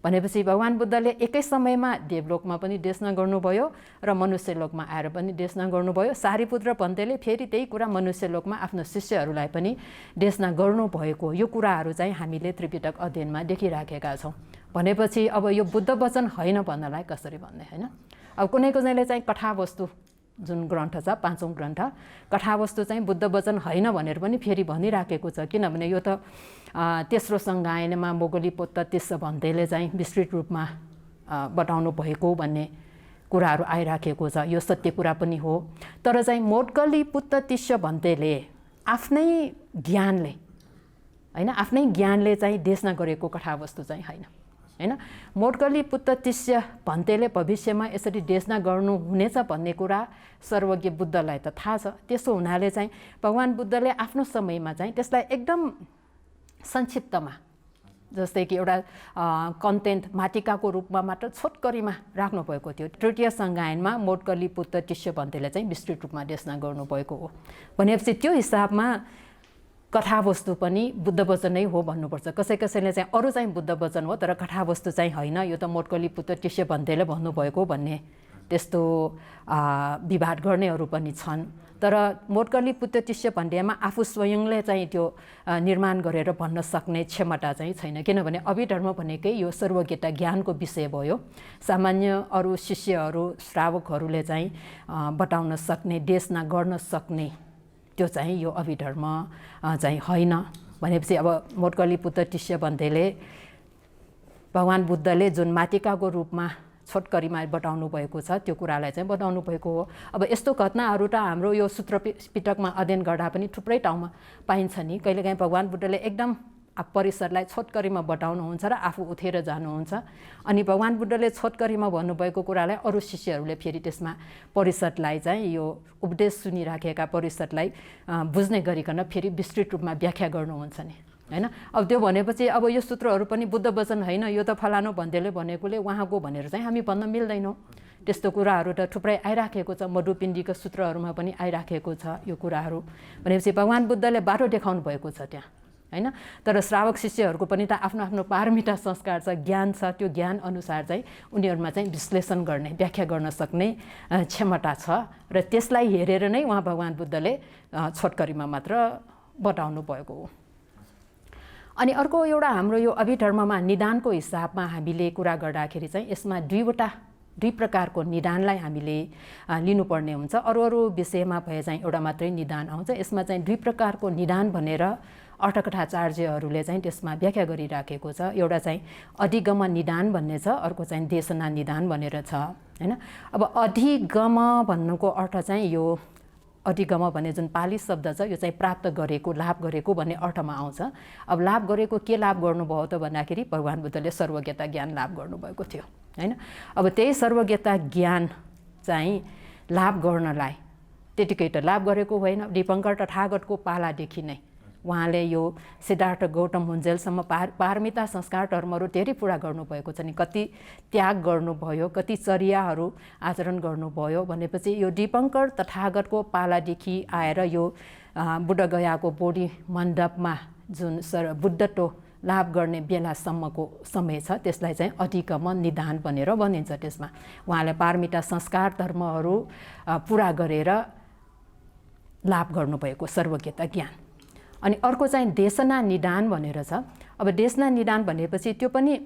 भनेपछि भगवान बुद्धले एकै समयमा देवलोकमा पनि देशना गर्नुभयो र मनुष्यलोकमा आएर पनि देशना गर्नुभयो। सारीपुत्र भन्तेले फेरि त्यही कुरा मनुष्यलोकमा आफ्नो शिष्यहरूलाई पनि देशना गर्नुभएको यो कुराहरू चाहिँ हामीले त्रिपिटक अध्ययनमा देखिराखेका छौँ। भनेपछि अब यो बुद्ध वचन होइन भन्नलाई कसरी भन्ने हैन। अब कुनैले चाहिँ कथावस्तु जुन ग्रन्थ छ 5औं ग्रन्थ कथावस्तु चाहिँ बुद्ध वचन होइन भनेर पनि फेरि भनिराखेको छ। किनभने यो त तेस्रो संगायनमा मोगलीपुत्र तिस्स भन्तेले चाहिँ विस्तृत रूपमा बताउनु भएको भन्ने कुराहरू आइराखेको छ। यो सत्य कुरा पनि हो। तर चाहिँ मोगलीपुत्र तिस्स भन्तेले आफ्नै ज्ञानले हैन आफ्नै ज्ञानले चाहिँ देशना गरेको कथावस्तु चाहिँ होइन हैन। मोगलीपुत्र तिस्स भन्तेले भविष्यमा यसरी देशना गर्नु हुनेछ भन्ने कुरा सर्वज्ञ बुद्धलाई त थाहा छ। त्यसो हुनाले चाहिँ भगवान बुद्धले आफ्नो समयमा चाहिँ त्यसलाई एकदम संक्षिप्तमा जस्तै कि एउटा कन्टेन्ट माटिकाको रूपमा मात्र छोटकरीमा राख्नु भएको थियो। तृतीय संगायनमा मोगलीपुत्र तिस्स भन्तेले चाहिँ विस्तृत रूपमा देशना गर्नुभएको हो। भनेपछि त्यो हिसाबमा कथावस्तु पनि बुद्ध वचन नै हो भन्नुपर्छ। कसैले चाहिँ अरू चाहिँ बुद्ध वचन हो तर कथावस्तु चाहिँ होइन यो त मोगलीपुत्र तिस्स भन्तेले भन्नुभएको भन्ने त्यस्तो विवाद गर्नेहरू पनि छन्। तर मोगलीपुत्र तिस्स भन्तेमा आफू स्वयंले चाहिँ त्यो निर्माण गरेर भन्न सक्ने क्षमता चाहिँ छैन। किनभने अभिधर्म भनेकै यो सर्वज्ञता ज्ञानको विषय भयो। सामान्य अरू शिष्यहरू श्रावकहरूले चाहिँ बताउन सक्ने देशना गर्न सक्ने त्यो चाहिँ यो अभिधर्म चाहिँ होइन। भनेपछि अब मोगलीपुत्र तिस्स भन्तेले भगवान बुद्धले जुन माटिकाको रूपमा छोटकरीमा बताउनु भएको छ त्यो कुरालाई चाहिँ बताउनु भएको हो। अब यस्तो घटनाहरू त हाम्रो यो सूत्र पिटकमा अध्ययन गर्दा पनि थुप्रै ठाउँमा पाइन्छ नि। कहिलेकाहीँ भगवान बुद्धले एकदम परिसरलाई छोटकरीमा बताउनुहुन्छ र आफू उठेर जानुहुन्छ। अनि भगवान बुद्धले छोटकरीमा भन्नुभएको कुरालाई अरू शिष्यहरूले फेरि त्यसमा परिषदलाई चाहिँ यो उपदेश सुनिराखेका परिषदलाई बुझ्ने गरिकन फेरि विस्तृत रूपमा व्याख्या गर्नुहुन्छ नि हैन। अब त्यो भनेपछि अब यो सूत्रहरू पनि बुद्ध वचन होइन यो त फलानु भन्तेले भनेकोले उहाँको भनेर चाहिँ हामी भन्न मिल्दैनौँ। त्यस्तो कुराहरू त थुप्रै आइराखेको छ। मधुपिण्डीको सूत्रहरूमा पनि आइराखेको छ यो कुराहरू। भनेपछि भगवान बुद्धले बाटो देखाउनु भएको छ त्यहाँ हैन। तर श्रावक शिष्यहरूको पनि त आफ्नो आफ्नो पारमिता संस्कार छ ज्ञान छ। त्यो ज्ञान अनुसार चाहिँ उनीहरूमा चाहिँ विश्लेषण गर्ने व्याख्या गर्न सक्ने क्षमता छ र त्यसलाई हेरेर नै उहाँ भगवान बुद्धले छोटकरीमा मात्र बताउनु भएको हो। अनि अर्को एउटा हाम्रो यो अभिधर्ममा निदानको हिसाबमा हामीले कुरा गर्दाखेरि चाहिँ यसमा दुई प्रकारको निदानलाई हामीले लिनुपर्ने हुन्छ। अरू विषयमा भए चाहिँ एउटा मात्रै निदान आउँछ। यसमा चाहिँ दुई प्रकारको निदान भनेर अर्थकथाचार्यहरूले चाहिँ त्यसमा व्याख्या गरिराखेको छ। एउटा चाहिँ अधिगम निदान भन्ने छ, अर्को चाहिँ देशना निदान भनेर छ हैन। अब अधिगम भन्नुको अर्थ चाहिँ यो अधिगम भन्ने जुन पाली शब्द छ यो चाहिँ प्राप्त गरेको लाभ गरेको भन्ने अर्थमा आउँछ। अब लाभ गरेको के लाभ गर्नुभयो त भन्दाखेरि भगवान बुद्धले सर्वज्ञता ज्ञान लाभ गर्नुभएको थियो हैन। अब त्यही सर्वज्ञता ज्ञान चाहिँ लाभ गर्नलाई त्यतिकै त लाभ गरेको होइन। दीपङ्कर तथागतको पालादेखि नै उहाँले यो सिद्धार्थ गौतम हुन्जेलसम्म पारमिता संस्कार धर्महरू धेरै पुरा गर्नुभएको छ नि। कति त्याग गर्नुभयो, कति चर्याहरू आचरण गर्नुभयो भनेपछि यो दीपङ्कर तथागतको पालादेखि आएर यो बुद्धगयाको बोधी मण्डपमा जुन बुद्धत्व लाभ गर्ने बेलासम्मको समय छ त्यसलाई चाहिँ अधिगम निदान भनेर भनिन्छ। त्यसमा उहाँले पारमिता संस्कार धर्महरू पुरा गरेर लाभ गर्नुभएको सर्वज्ञता ज्ञान। अनि अर्को चाहिँ देशना निदान भनेर छ। अब देशना निदान भनेपछि त्यो पनि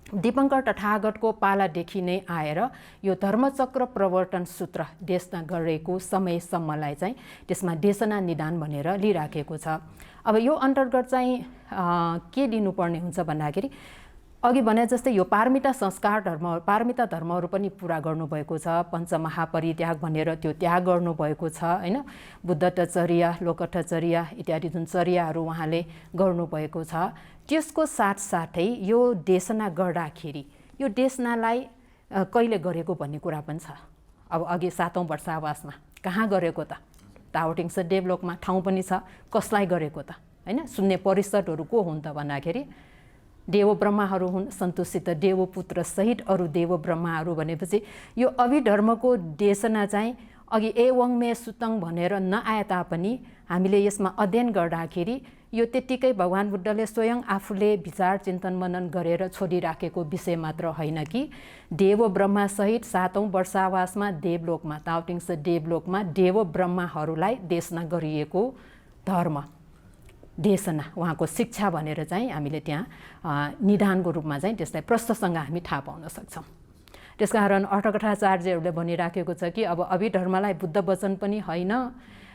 दीपङ्कर तथागतको पालादेखि नै आएर यो धर्मचक्र प्रवर्तन सूत्र देशना गरेको समयसम्मलाई चाहिँ त्यसमा देशना निदान भनेर लिइराखेको छ। अब यो अन्तर्गत चाहिँ के लिनुपर्ने हुन्छ भन्दाखेरि अघि भने जस्तै यो पारमिता संस्कार धर्म पारमिता धर्महरू पनि पुरा गर्नुभएको छ। पञ्चमहापरित्याग भनेर त्यो त्याग गर्नुभएको छ हैन। बुद्धटचर्या लोकटचर्या इत्यादि जुन चर्याहरू उहाँले गर्नुभएको छ। त्यसको साथसाथै यो देशना गर्दाखेरि यो देशनालाई कहिले गरेको भन्ने कुरा पनि छ। अब अघि 7औं वर्षावासमा कहाँ गरेको त? टावटिङ छ डेभलपमा ठाउँ पनि छ। कसलाई गरेको त हैन? शून्य परिषदहरू को हुन् त भन्दाखेरि देव ब्रह्माहरू हुन्। सन्तोषित देवपुत्र सहित अरू देव ब्रह्माहरू भनेपछि यो अभिधर्मको देशना चाहिँ अघि एवङमे सुतङ भनेर नआए तापनि हामीले यसमा अध्ययन गर्दाखेरि यो त्यत्तिकै भगवान् बुद्धले स्वयं आफूले विचार चिन्तन मनन गरेर छोडिराखेको विषय मात्र होइन कि देव ब्रह्मा सहित 7औं वर्षावासमा देवलोकमा तावटिङ्स देवलोकमा देव ब्रह्माहरूलाई देशना गरिएको धर्म देशना उहाँको शिक्षा भनेर चाहिँ हामीले त्यहाँ निदानको रूपमा चाहिँ त्यसलाई प्रश्नसँग हामी थाहा पाउन सक्छौँ। त्यसकारण अर्थकथाचार्यहरूले भनिराखेको छ कि अब अभिधर्मलाई बुद्ध वचन पनि होइन,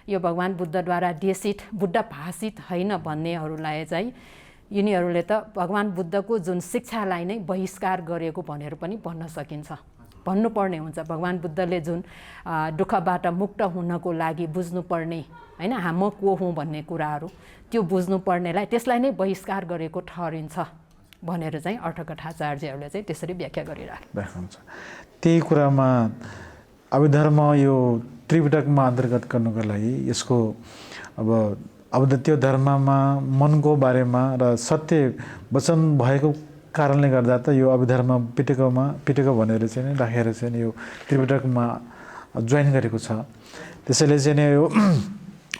यो भगवान् बुद्धद्वारा देशित बुद्ध भाषित होइन भन्नेहरूलाई चाहिँ यिनीहरूले त भगवान् बुद्धको जुन शिक्षालाई नै बहिष्कार गरेको भनेर पनि भन्न सकिन्छ, भन्नुपर्ने हुन्छ। भगवान् बुद्धले जुन दुःखबाट मुक्त हुनको लागि बुझ्नुपर्ने हैन म को हुँ भन्ने कुराहरू त्यो बुझ्नुपर्नेलाई त्यसलाई नै बहिष्कार गरेको ठहरिन्छ भनेर चाहिँ अर्थकथाचार्यहरूले चाहिँ त्यसरी व्याख्या गरिराख्नुहुन्छ। त्यही कुरामा अभिधर्म यो त्रिपिटकमा अन्तर्गत गर्नुको लागि यसको अब त्यो धर्ममा मनको बारेमा र सत्य वचन भएको कारणले गर्दा त यो अभिधर्म पिटक भनेर चाहिँ राखेर चाहिँ यो त्रिपिटकमा जोइन गरेको छ। त्यसैले चाहिँ यो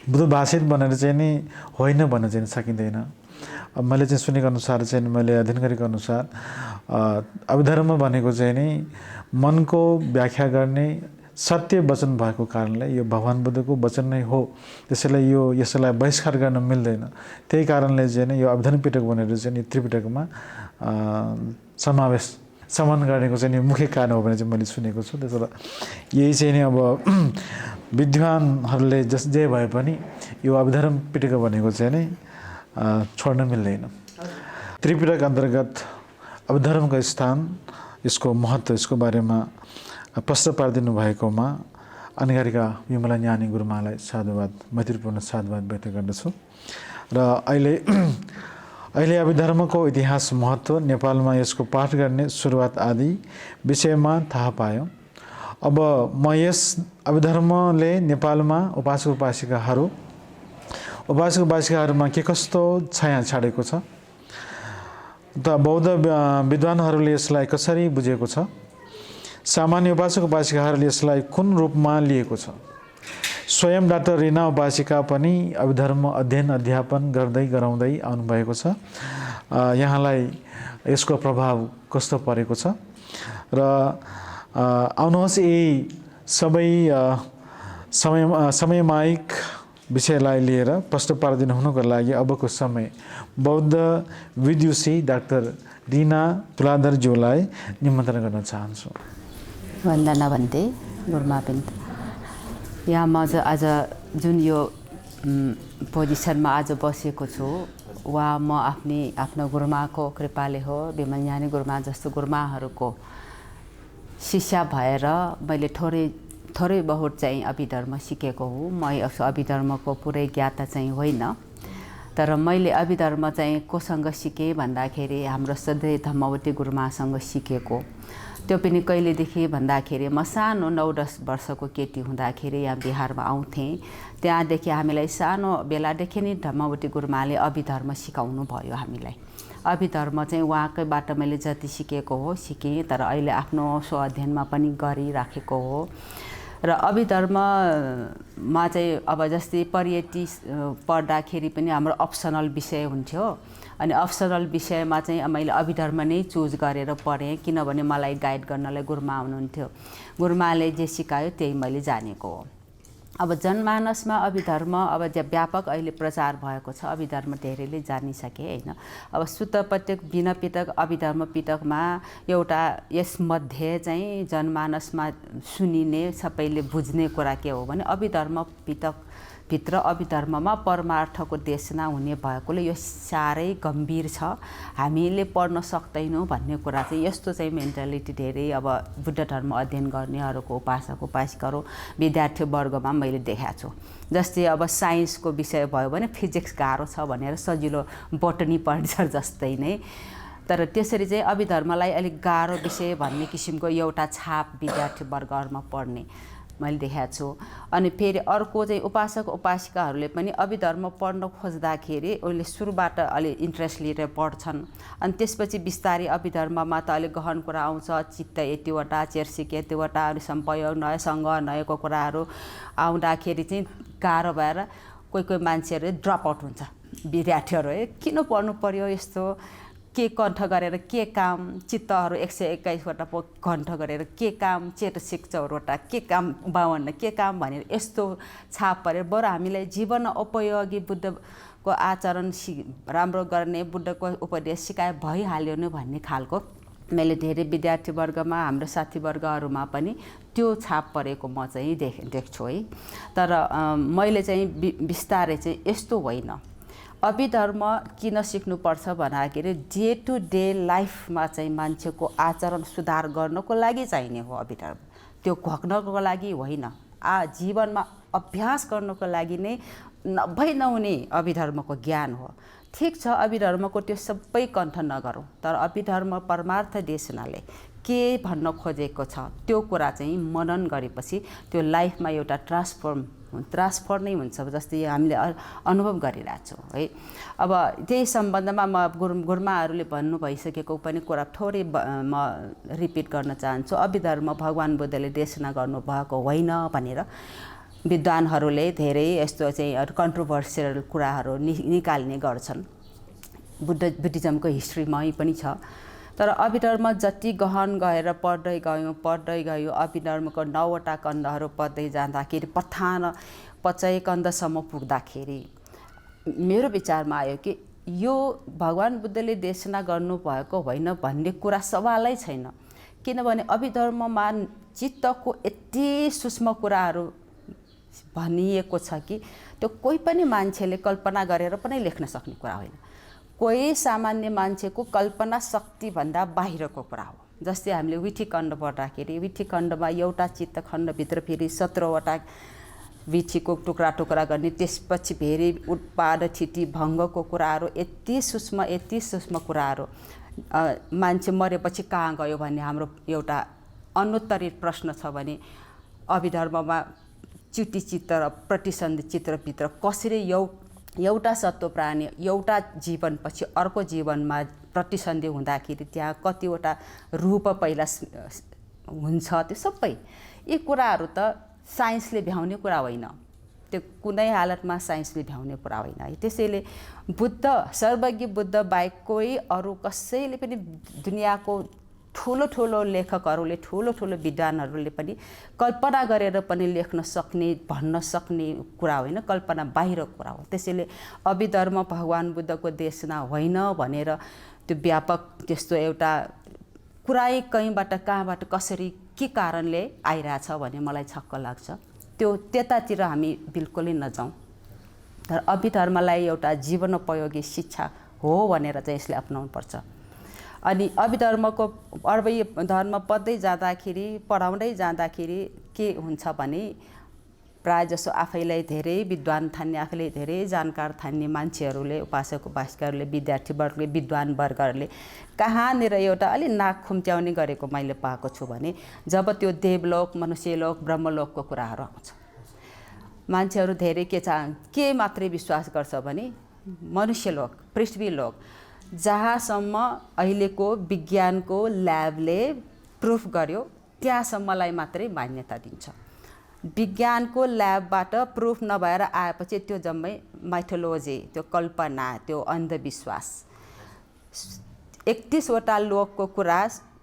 बुद्धभाषित भनेर चाहिँ नि होइन भन्न चाहिँ सकिँदैन। अब मैले चाहिँ सुनेको अनुसार चाहिँ मैले अध्ययन गरेको अनुसार अभिधर्म भनेको चाहिँ नि मनको व्याख्या गर्ने सत्य वचन भएको कारणले यो भगवान् बुद्धको वचन नै हो। त्यसैले यसलाई बहिष्कार गर्न मिल्दैन। त्यही कारणले चाहिँ नि यो अभिधर्म पिटक भनेर चाहिँ त्रिपिटकमा समावेशन गरेको चाहिँ मुख्य कारण हो भने चाहिँ मैले सुनेको छु। त्यसो यही चाहिँ नि अब विद्वानहरूले जे भए पनि यो अभिधर्म पिटक भनेको चाहिँ नि छोड्न मिल्दैन। त्रिपिटक अन्तर्गत अभिधर्मको स्थान, यसको महत्त्व, यसको बारेमा प्रश्न पारिदिनु भएकोमा अनिगारिका विमला ज्ञानी गुरुमालाई साधुवाद, मैत्रीपूर्ण साधुवाद व्यक्त गर्दछु। र अहिले अभिधर्मको इतिहास, महत्त्व, नेपालमा यसको पाठ गर्ने सुरुवात आदि विषयमा थाहा पायौँ। अब म यस अभिधर्मले नेपालमा उपासक उपासिकाहरूमा के कस्तो छाया छाडेको छ त बौद्ध विद्वानहरूले यसलाई कसरी बुझेको छ, सामान्य उपासक उपासिकाहरूले यसलाई कुन रूपमा लिएको छ। स्वयं डाक्टर रिना उपासिका पनि अभिधर्म अध्ययन अध्यापन गर्दै गराउँदै आउनुभएको छ। यहाँलाई यसको प्रभाव कस्तो परेको छ र आउनुहोस् यही सबै समयमायिक विषयलाई लिएर प्रश्न पारिदिनु हुनुको लागि अबको समय बौद्ध विद्युषी डाक्टर रिना तुलाधरज्यूलाई निमन्त्रण गर्न चाहन्छु। वन्दना भन्थे गुरुमापिन्त। यहाँ म आज जुन यो पोजिसनमा आज बसेको छु वा म आफ्नो गुरुमाको कृपाले हो। विमल ज्ञानी गुरुमा जस्तो गुरुमाहरूको शिष्य भएर मैले थोरै बहुत चाहिँ अभिधर्म सिकेको हुँ। म अभिधर्मको पुरै ज्ञाता चाहिँ होइन, तर मैले अभिधर्म चाहिँ कोसँग सिकेँ भन्दाखेरि हाम्रो सधैँ धम्मवती गुरुमासँग सिकेको। त्यो पनि कहिलेदेखि भन्दाखेरि म सानो 9-10 वर्षको केटी हुँदाखेरि यहाँ बिहारमा आउँथेँ। त्यहाँदेखि हामीलाई सानो बेलादेखि नै धम्मवती गुरुमाले अभिधर्म सिकाउनु भयो हामीलाई। अभिधर्म चाहिँ उहाँकैबाट मैले जति सिकेको हो सिकेँ, तर अहिले आफ्नो स्वअध्ययनमा पनि गरिराखेको हो। र अभिधर्ममा चाहिँ अब जस्तै परियटी पढ्दाखेरि पनि हाम्रो अप्सनल विषय हुन्थ्यो, अनि अप्सनल विषयमा चाहिँ मैले अभिधर्म नै चुज गरेर पढेँ, किनभने मलाई गाइड गर्नलाई गुरुमा हुनुहुन्थ्यो। गुरुमाले जे सिकायो त्यही मैले जानेको हो। अब जनमानसमा अभिधर्म अब व्यापक अहिले प्रचार भएको छ, अभिधर्म धेरैले जानिसके होइन। अब सुत्त पिटक बिना पिटक अभिधर्म पिटकमा एउटा यसमध्ये चाहिँ जनमानसमा सुनिने सबैले बुझ्ने कुरा के हो भने अभिधर्म पिटक भित्र अभिधर्ममा परमार्थको देशना हुने भएकोले यो साह्रै गम्भीर छ, हामीले पढ्न सक्दैनौँ भन्ने कुरा चाहिँ यस्तो चाहिँ मेन्टालिटी धेरै अब बुद्ध धर्म अध्ययन गर्नेहरूको उपासक उपासिकाहरू विद्यार्थी वर्गमा मैले देखाएको छु। जस्तै अब साइन्सको विषय भयो भने फिजिक्स गाह्रो छ भनेर सजिलो बोटनी पढ्छ जस्तै नै, तर त्यसरी चाहिँ अभिधर्मलाई अलिक गाह्रो विषय भन्ने किसिमको एउटा छाप विद्यार्थी वर्गहरूमा पढ्ने मैले देखाएको छु। अनि फेरि अर्को चाहिँ उपासक उपासिकाहरूले पनि अभिधर्म पढ्न खोज्दाखेरि उहिले सुरुबाट अलि इन्ट्रेस्ट लिएर पढ्छन्, अनि त्यसपछि बिस्तारै अभिधर्ममा त अलिक गहन कुरा आउँछ, चित्त यतिवटा, चेर्सिक यतिवटा, अनि सम्पयोग नयसँग नयको कुराहरू आउँदाखेरि चाहिँ गाह्रो भएर कोही कोही मान्छेहरू ड्रप आउट हुन्छ। विद्यार्थीहरू किन पढ्नु पर्यो यस्तो, के कण्ठ गरेर के काम, चित्तहरू 121वटा कण्ठ गरेर के काम, चेतसिक 4वटा के काम, 52 के काम भनेर यस्तो छाप परेर बरु हामीलाई जीवन उपयोगी बुद्धको आचरण राम्रो गर्ने बुद्धको उपदेश सिकाए भइहाल्यो नि भन्ने खालको मैले धेरै विद्यार्थी वर्गमा हाम्रो साथीवर्गहरूमा पनि त्यो छाप परेको म चाहिँ देख्छु है। तर मैले चाहिँ बिस्तारै चाहिँ यस्तो होइन, अभिधर्म किन सिक्नुपर्छ भन्दाखेरि डे टु डे लाइफमा चाहिँ मान्छेको आचरण सुधार गर्नको लागि चाहिने हो अभिधर्म, त्यो घोक्नको लागि होइन। जीवनमा अभ्यास गर्नको लागि नै नभई नहुने अभिधर्मको ज्ञान हो। ठिक छ, अभिधर्मको त्यो सबै कण्ठ नगरौँ, तर अभिधर्म परमार्थ देशनाले के भन्न खोजेको छ त्यो कुरा चाहिँ मनन गरेपछि त्यो लाइफमा एउटा ट्रान्सफर नै हुन्छ, जस्तै हामीले अनुभव गरिरहेको छौँ है। अब त्यही सम्बन्धमा म गुरुमाहरूले भन्नु भइसकेको पनि कुरा थोरै म रिपिट गर्न चाहन्छु। अभिधर्म भगवान् बुद्धले देशना गर्नुभएको होइन भनेर विद्वानहरूले धेरै यस्तो चाहिँ कन्ट्रोभर्सियल कुराहरू निकाल्ने गर्छन्, बुद्धिज्मको हिस्ट्रीमै पनि छ। तर अभिधर्म जति गहन गएर पढ्दै गयो अभिधर्मको 9वटा कन्धहरू पढ्दै जाँदाखेरि प्रधान पचय कन्धसम्म पुग्दाखेरि मेरो विचारमा आयो कि यो भगवान् बुद्धले देशना गर्नुभएको होइन भन्ने कुरा सवालै छैन, किनभने अभिधर्ममा चित्तको यति सूक्ष्म कुराहरू भनिएको छ कि त्यो कोही पनि मान्छेले कल्पना गरेर पनि लेख्न सक्ने कुरा होइन, कोही सामान्य मान्छेको कल्पना शक्तिभन्दा बाहिरको कुरा हो। जस्तै हामीले विठी खण्ड पढ्दाखेरि विठी खण्डमा एउटा चित्त खण्डभित्र फेरि 17वटा विठीको टुक्रा टुक्रा गर्ने, त्यसपछि फेरि उत्पाद थिति भङ्गको कुराहरू यति सूक्ष्म कुराहरू, मान्छे मरेपछि कहाँ गयो भन्ने हाम्रो एउटा अनुत्तरित प्रश्न छ भने अभिधर्ममा च्युति चित्त र प्रतिसन्धि चित्रभित्र कसरी एउटा सत्व प्राणी एउटा जीवनपछि अर्को जीवनमा प्रतिसन्धि हुँदाखेरि त्यहाँ कतिवटा रूप पहिला हुन्छ, त्यो सबै यी कुराहरू त साइन्सले भ्याउने कुरा होइन, त्यो कुनै हालतमा साइन्सले भ्याउने कुरा होइन है। त्यसैले बुद्ध सर्वज्ञ बुद्ध बाहेक कोही अरू कसैले पनि दुनियाँको ठुलो लेखकहरूले ठुलो विद्वानहरूले पनि कल्पना गरेर पनि लेख्न सक्ने भन्न सक्ने कुरा होइन, कल्पना बाहिर कुरा हो। त्यसैले अभिधर्म भगवान् बुद्धको देशना होइन भनेर त्यो व्यापक त्यस्तो एउटा कुरै कहाँबाट कसरी के कारणले आइरहेछ भन्ने मलाई छक्क लाग्छ। त्यतातिर हामी बिल्कुलै नजाउँ, तर अभिधर्मलाई एउटा जीवनोपयोगी शिक्षा हो भनेर चाहिँ यसले अपनाउनुपर्छ। अनि अभिधर्मको धर्म पढ्दै जाँदाखेरि पढाउँदै जाँदाखेरि के हुन्छ भने प्रायः जसो आफैलाई धेरै विद्वान ठान्ने, आफैले धेरै जानकार ठान्ने मान्छेहरूले, उपासक उपासिकाहरूले, विद्यार्थी वर्गले, विद्वान वर्गहरूले कहाँनिर एउटा अलि नाक खुम्च्याउने गरेको मैले पाएको छु भने जब त्यो देवलोक, मनुष्यलोक, ब्रह्मलोकको कुराहरू आउँछ, मान्छेहरू धेरै के मात्रै विश्वास गर्छ भने मनुष्यलोक, पृथ्वीलोक, जहाँसम्म अहिलेको विज्ञानको ल्याबले प्रुफ गर्यो त्यहाँसम्मलाई मात्रै मान्यता दिन्छ। विज्ञानको ल्याबबाट प्रुफ नभएर आएपछि त्यो जम्मै माइथोलोजी, त्यो कल्पना, त्यो अन्धविश्वास। 31वटा लोकको कुरा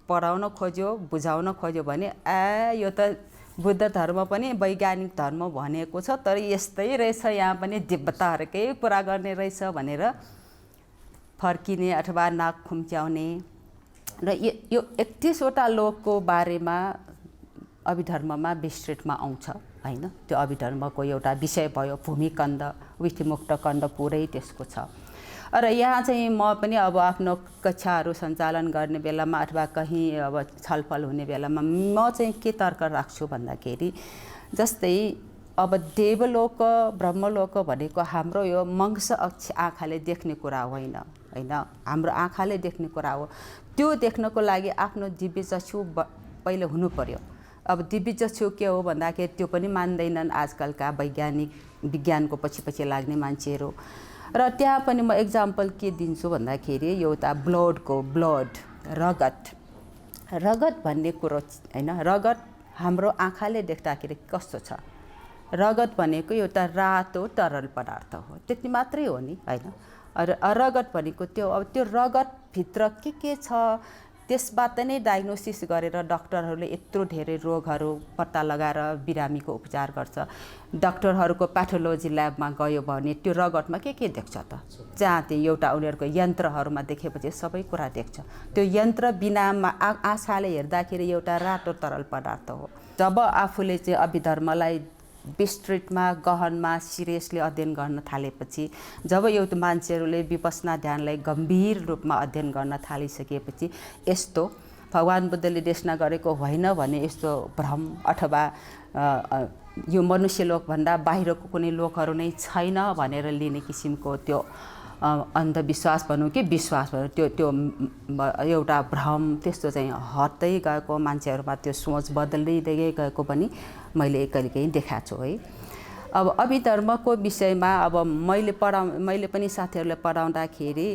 पढाउन खोज्यो, बुझाउन खोज्यो भने यो त बुद्ध धर्म पनि वैज्ञानिक धर्म भनेको छ, तर यस्तै रहेछ, यहाँ पनि देवताहरूकै कुरा गर्ने रहेछ भनेर फर्किने अथवा नाक खुम्च्याउने। र यो 31वटा लोकको बारेमा अभिधर्ममा विस्तृतमा आउँछ हैन। त्यो अभिधर्मको एउटा विषय भयो भूमिकन्द, विधिमुक्त कन्द पुरै त्यसको छ। र यहाँ चाहिँ म पनि अब आफ्नो कक्षाहरू सञ्चालन गर्ने बेलामा अथवा कहीँ अब छलफल हुने बेलामा म चाहिँ के तर्क राख्छु भन्दाखेरि, जस्तै अब देवलोक ब्रह्मलोक भनेको हाम्रो यो मंस आँखाले देख्ने कुरा होइन हैन, हाम्रो आँखाले देख्ने कुरा हो। त्यो देख्नको लागि आफ्नो दिव्य चक्षु पहिले हुनु पर्यो। अब दिव्य चक्षु के हो भन्दाखेरि त्यो पनि मान्दैनन् आजकलका विज्ञानको पछि लाग्ने मान्छेहरू। र त्यहाँ पनि म एक्जाम्पल के दिन्छु भन्दाखेरि एउटा ब्लड रगत भन्ने कुरो हैन। रगत हाम्रो आँखाले देख्दाखेरि कस्तो छ? रगत भनेको एउटा रातो तरल पदार्थ हो, त्यति मात्रै हो नि हैन। रगत भनेको त्यो अब त्यो रगतभित्र के छ त्यसबाट नै डायग्नोसिस गरेर डाक्टरहरूले यत्रो धेरै रोगहरू पत्ता लगाएर बिरामीको उपचार गर्छ। डाक्टरहरूको प्याथोलोजी ल्याबमा गयो भने त्यो रगतमा के देख्छ त? जहाँ त्यो एउटा उनीहरूको यन्त्रहरूमा देखेपछि सबै कुरा देख्छ। त्यो यन्त्र बिनामा आँखाले हेर्दाखेरि एउटा रातो तरल पदार्थ हो। जब आफूले चाहिँ अभिधर्मलाई विस्तृतमा गहनमा सिरियसली अध्ययन गर्न थालेपछि, जब एउटा मान्छेहरूले विपस्सना ध्यानलाई गम्भीर रूपमा अध्ययन गर्न थालिसकेपछि यस्तो भगवान बुद्धले देशना गरेको होइन भने यस्तो भ्रम अथवा यो मनुष्य लोकभन्दा बाहिरको कुनै लोकहरू नै छैन भनेर लिने किसिमको त्यो अन्धविश्वास भनौँ कि विश्वास भनौँ, त्यो एउटा भ्रम त्यस्तो चाहिँ हट्दै गएको, मान्छेहरूमा त्यो सोच बदलिँदै गएको पनि मैले कहिलेकाहीँ देखाएको छु है। अब अभिधर्मको विषयमा अब मैले पनि साथीहरूलाई पढाउँदाखेरि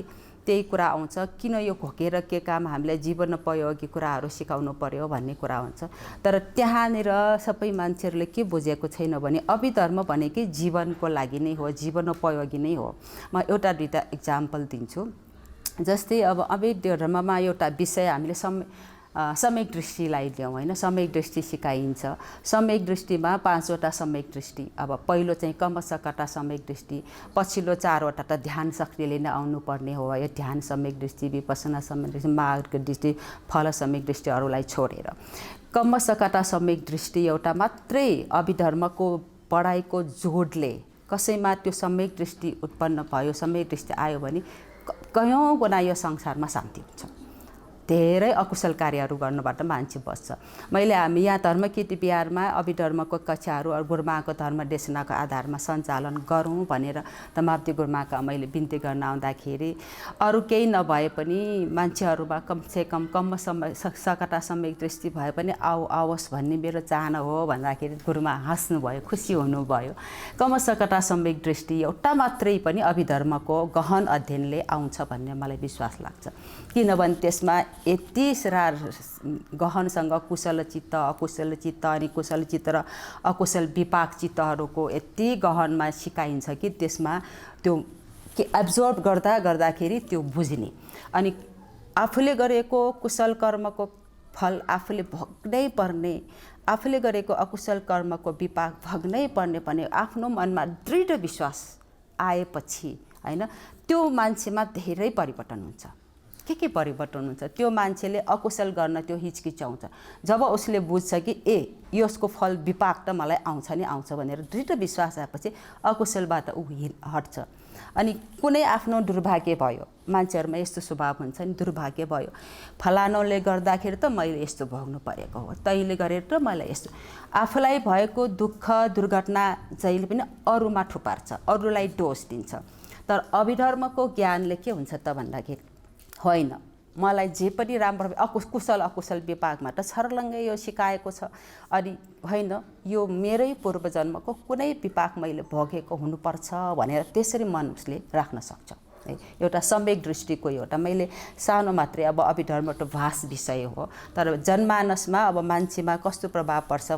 त्यही कुरा आउँछ, किन यो घोकेर के काम हामीलाई जीवनोपयोगी कुराहरू सिकाउनु पर्यो भन्ने कुरा हुन्छ। तर त्यहाँनिर सबै मान्छेहरूले के बुझेको छैन भने अभिधर्म भनेकै जीवनको लागि नै हो, जीवनोपयोगी नै हो। म एउटा दुईटा इक्जाम्पल दिन्छु। जस्तै अब अभिधर्ममा एउटा विषय हामीले सम्यक दृष्टिलाई ल्याउँ होइन, सम्यक दृष्टि सिकाइन्छ। सम्यक दृष्टिमा 5वटा सम्यक दृष्टि। अब पहिलो चाहिँ कमसकटा सम्यक दृष्टि, पछिल्लो 4वटा त ध्यान शक्तिले नै आउनुपर्ने हो। यो ध्यान सम्यक दृष्टि, विपस्सना सम्यक दृष्टि, मार्ग दृष्टि, फल सम्यक दृष्टिहरूलाई छोडेर कमसकटा सम्यक दृष्टि एउटा मात्रै अभिधर्मको पढाइको जोडले कसैमा त्यो सम्यक दृष्टि उत्पन्न भयो, सम्यक दृष्टि आयो भने कयौँ गुणा यो संसारमा शान्ति हुन्छ। धेरै अकुशल कार्यहरू गर्नबाट मान्छे बच्छ। हामी यहाँ धर्मकीर्ति बिहारमा अभिधर्मको कक्षाहरू गुरुमाको धर्म देशनाको आधारमा सञ्चालन गरौँ भनेर तमाब्दी गुरुमाका मैले बिन्ती गर्न आउँदाखेरि अरू केही नभए पनि मान्छेहरूमा कमसेकम सकटा सम्यक दृष्टि भए पनि आओस् भन्ने मेरो चाहना हो भन्दाखेरि गुरुमा हाँस्नुभयो, खुसी हुनुभयो। कमसकटा सम्यक दृष्टि एउटा मात्रै पनि अभिधर्मको गहन अध्ययनले आउँछ भन्ने मलाई विश्वास लाग्छ। किनभने त्यसमा यति सारा गहनसँग कुशल चित्त, अकुशल चित्त अनि कुशल चित्त र अकुशल विपाक चित्तहरूको यति गहनमा सिकाइन्छ कि त्यसमा त्यो एब्जर्भ गर्दाखेरि त्यो बुझ्ने अनि आफूले गरेको कुशल कर्मको फल आफूले भोग्नै पर्ने, आफूले गरेको अकुशल कर्मको विपाक भोग्नै पर्ने पनि आफ्नो मनमा दृढ विश्वास आएपछि हैन, त्यो मान्छेमा धेरै परिवर्तन हुन्छ। के परिवर्तन हुन्छ? त्यो मान्छेले अकुशल गर्न त्यो हिचकिचाउँछ। जब उसले बुझ्छ कि यसको फल विपाक त मलाई आउँछ नि आउँछ भनेर दृढ विश्वास आएपछि अकुशलबाट ऊ हट्छ। अनि कुनै आफ्नो दुर्भाग्य भयो, मान्छेहरूमा यस्तो स्वभाव हुन्छ नि, दुर्भाग्य भयो, फलानोले गर्दाखेरि त मैले यस्तो भोग्नु परेको हो, तैँले गरेर त मलाई यस्तो, आफूलाई भएको दुःख दुर्घटना जहिले पनि अरूमा थुपार्छ, अरूलाई दोष दिन्छ। तर अभिधर्मको ज्ञानले के हुन्छ त भन्दाखेरि होइन, मलाई जे पनि राम्रो कुशल अकुशल विपाकमा त छर्लङ्गै यो सिकाएको छ। अनि होइन, यो मेरै पूर्वजन्मको कुनै विपाक मैले भोगेको हुनुपर्छ भनेर त्यसरी मन उसले राख्न सक्छ। एउटा सम्यक दृष्टिको एउटा मैले सानो मात्रै अब अभिधर्म त भाष विषय हो, तर जनमानसमा अब मान्छेमा कस्तो प्रभाव पर्छ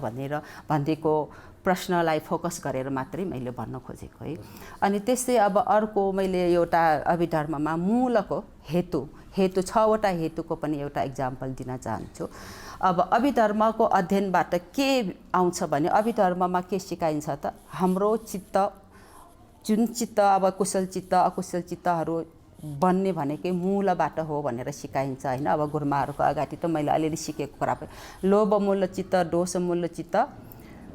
भनेको प्रश्नलाई फोकस गरेर मात्रै मैले भन्न खोजेको है। अनि त्यस्तै अब अर्को मैले एउटा अभिधर्ममा मूलको हेतु 6वटा हेतुको पनि एउटा इक्जाम्पल दिन चाहन्छु। अब अभिधर्मको अध्ययनबाट के आउँछ भने अभिधर्ममा के सिकाइन्छ त हाम्रो चित्त जुन चित्त अब कुशल चित्त अकुशल चित्तहरू बन्ने भनेकै मूलबाट हो भनेर सिकाइन्छ हैन। अब गुरुमाहरूको अगाडि त मैले अलिअलि सिकेको कुरा लोभ मूल चित्त, दोष मूल चित्त,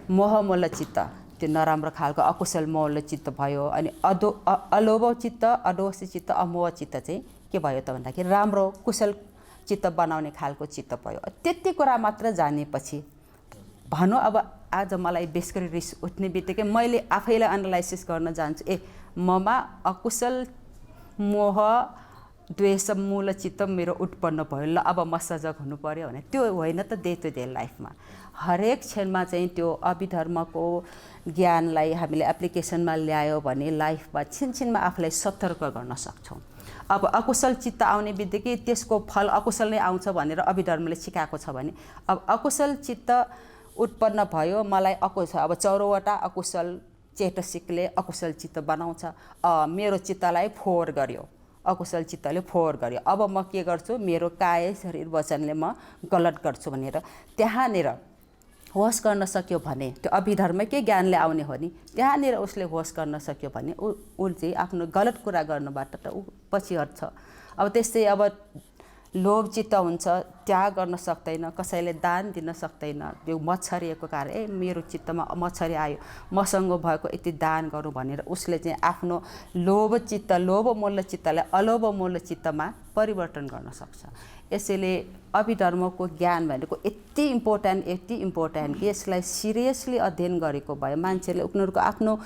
मोह मूल चित्त, त्यो नराम्रो खालको अकुशल मूल चित्त भयो। अनि अलोभ चित्त, अदोष चित्त, अमोह चित्त चाहिँ के भयो त भन्दाखेरि राम्रो कुशल चित्त बनाउने खालको चित्त भयो। त्यति कुरा मात्र जानेपछि भनौँ अब आज मलाई बेसरी रिस उठ्ने बित्तिकै मैले आफैलाई एनालाइसिस गर्न जान्छु, ए ममा अकुशल मोह द्वेष मूल चित्त मेरो उत्पन्न भयो, ल अब म सजग हुनु पर्यो भने त्यो होइन त डे टु डे लाइफमा हरेक क्षणमा चाहिँ त्यो अभिधर्मको ज्ञानलाई हामीले एप्लिकेसनमा ल्यायो भने लाइफमा छिनछिनमा आफूलाई सतर्क गर्न सक्छौँ। अब अकुशल चित्त आउने बित्तिकै त्यसको फल अकुशल नै आउँछ भनेर अभिधर्मले सिकाएको छ भने अब अकुशल चित्त उत्पन्न भयो, मलाई अकुशल अब 4वटा अकुशल चेतसिकले अकुशल चित्त बनाउँछ, मेरो चित्तलाई फोहोर गर्यो, अकुशल चित्तले फोहोर गर्यो, अब म के गर्छु मेरो काया शरीर वचनले म गलत गर्छु भनेर त्यहाँनिर होस गर्न सक्यो भने त्यो अभिधर्मकै ज्ञानले आउने हो नि, त्यहाँनिर उसले होस गर्न सक्यो भने ऊ चाहिँ आफ्नो गलत कुरा गर्नबाट त ऊ पछि हट्छ। अब त्यस्तै अब लोभ चित्त हुन्छ, त्याग गर्न सक्दैन, कसैले दान दिन सक्दैन, त्यो मच्छरिएको कारण ए मेरो चित्तमा मच्छरी आयो मसँग भएको यति दान गरौँ भनेर उसले चाहिँ आफ्नो लोभ चित्त, लोभ मूल चित्तलाई अलोभ मूल चित्तमा परिवर्तन गर्न सक्छ। यसैले अभिधर्मको ज्ञान भनेको यति इम्पोर्टेन्ट कि यसलाई सिरियसली अध्ययन गरेको भए मान्छेले उनीहरूको आफ्नो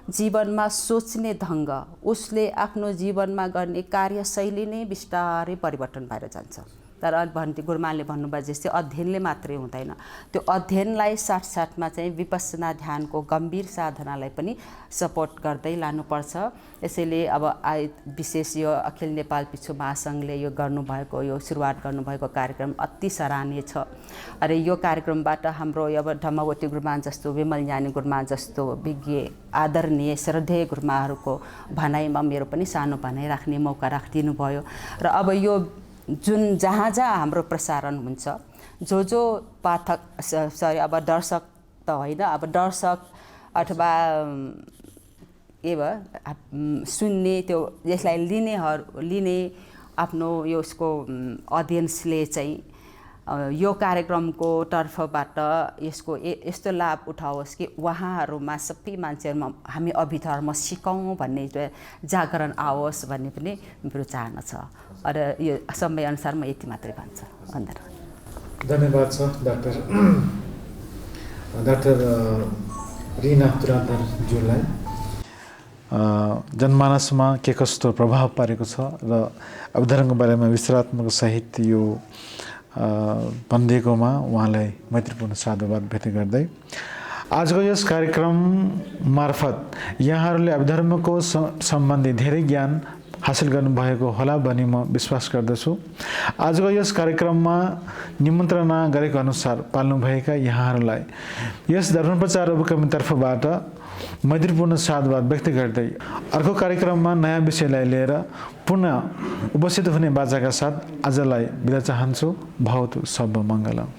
जीवनमा सोच्ने ढङ्ग, उसले आफ्नो जीवनमा गर्ने कार्यशैली नै बिस्तारै परिवर्तन भएर जान्छ। तर गुरुमाले भन्नुभयो जस्तै अध्ययनले मात्रै हुँदैन, त्यो अध्ययनलाई साथसाथमा चाहिँ विपස්සना ध्यानको गम्भीर साधनालाई पनि सपोर्ट गर्दै लानुपर्छ। यसैले अब विशेष यो अखिल नेपाल भिक्षु महासङ्घले यो गर्नुभएको यो सुरुवात गर्नुभएको कार्यक्रम अति सराहनीय छ। अरे यो कार्यक्रमबाट हाम्रो अब धम्मवती गुरुमा जस्तो, विमल ज्ञानी गुरुमा जस्तो विज्ञ आदरणीय श्रद्धेय गुरुमाहरूको भनाइमा मेरो पनि सानो भनाइ राख्ने मौका राखिदिनु भयो। र अब यो जुन जहाँ हाम्रो प्रसारण हुन्छ, जो पाठक अब दर्शक त होइन, अब दर्शक अथवा सुन्ने त्यो यसलाई लिने आफ्नो यसको अडियन्सले चाहिँ यो कार्यक्रमको तर्फबाट यसको यस्तो लाभ उठाओस् कि उहाँहरूमा सबै मान्छेहरूमा हामी अभिधर्म सिकाउँ भन्ने जागरण आओस् भन्ने पनि मेरो चाहना छ। र यो समयअनुसार म यति मात्रै भन्छु। धन्यवाद छ डाक्टर रिना तुराधरज्यूलाई जनमानसमा के कस्तो प्रभाव पारेको छ र अभिधर्मको बारेमा विस्तारात्मक सहित यो भनिदिएकोमा उहाँलाई मैत्रीपूर्ण साधुवाद व्यक्त गर्दै आजको यस कार्यक्रम मार्फत यहाँहरूले अभिधर्मको सम्बन्धी धेरै ज्ञान हासिल गर्नुभएको होला भनी म विश्वास गर्दछु। आजको यस कार्यक्रममा निमन्त्रणा गरेको अनुसार पाल्नुभएका यहाँहरूलाई यस दर्पण प्रचार उपक्रम तर्फबाट मैत्रीपूर्ण साधुवाद व्यक्त गर्दै अर्को कार्यक्रममा नयाँ विषयलाई लिएर पुनः उपस्थित हुने बाचाका साथ आजलाई बिदा चाहन्छु। भवतु सर्वमङ्गलम्।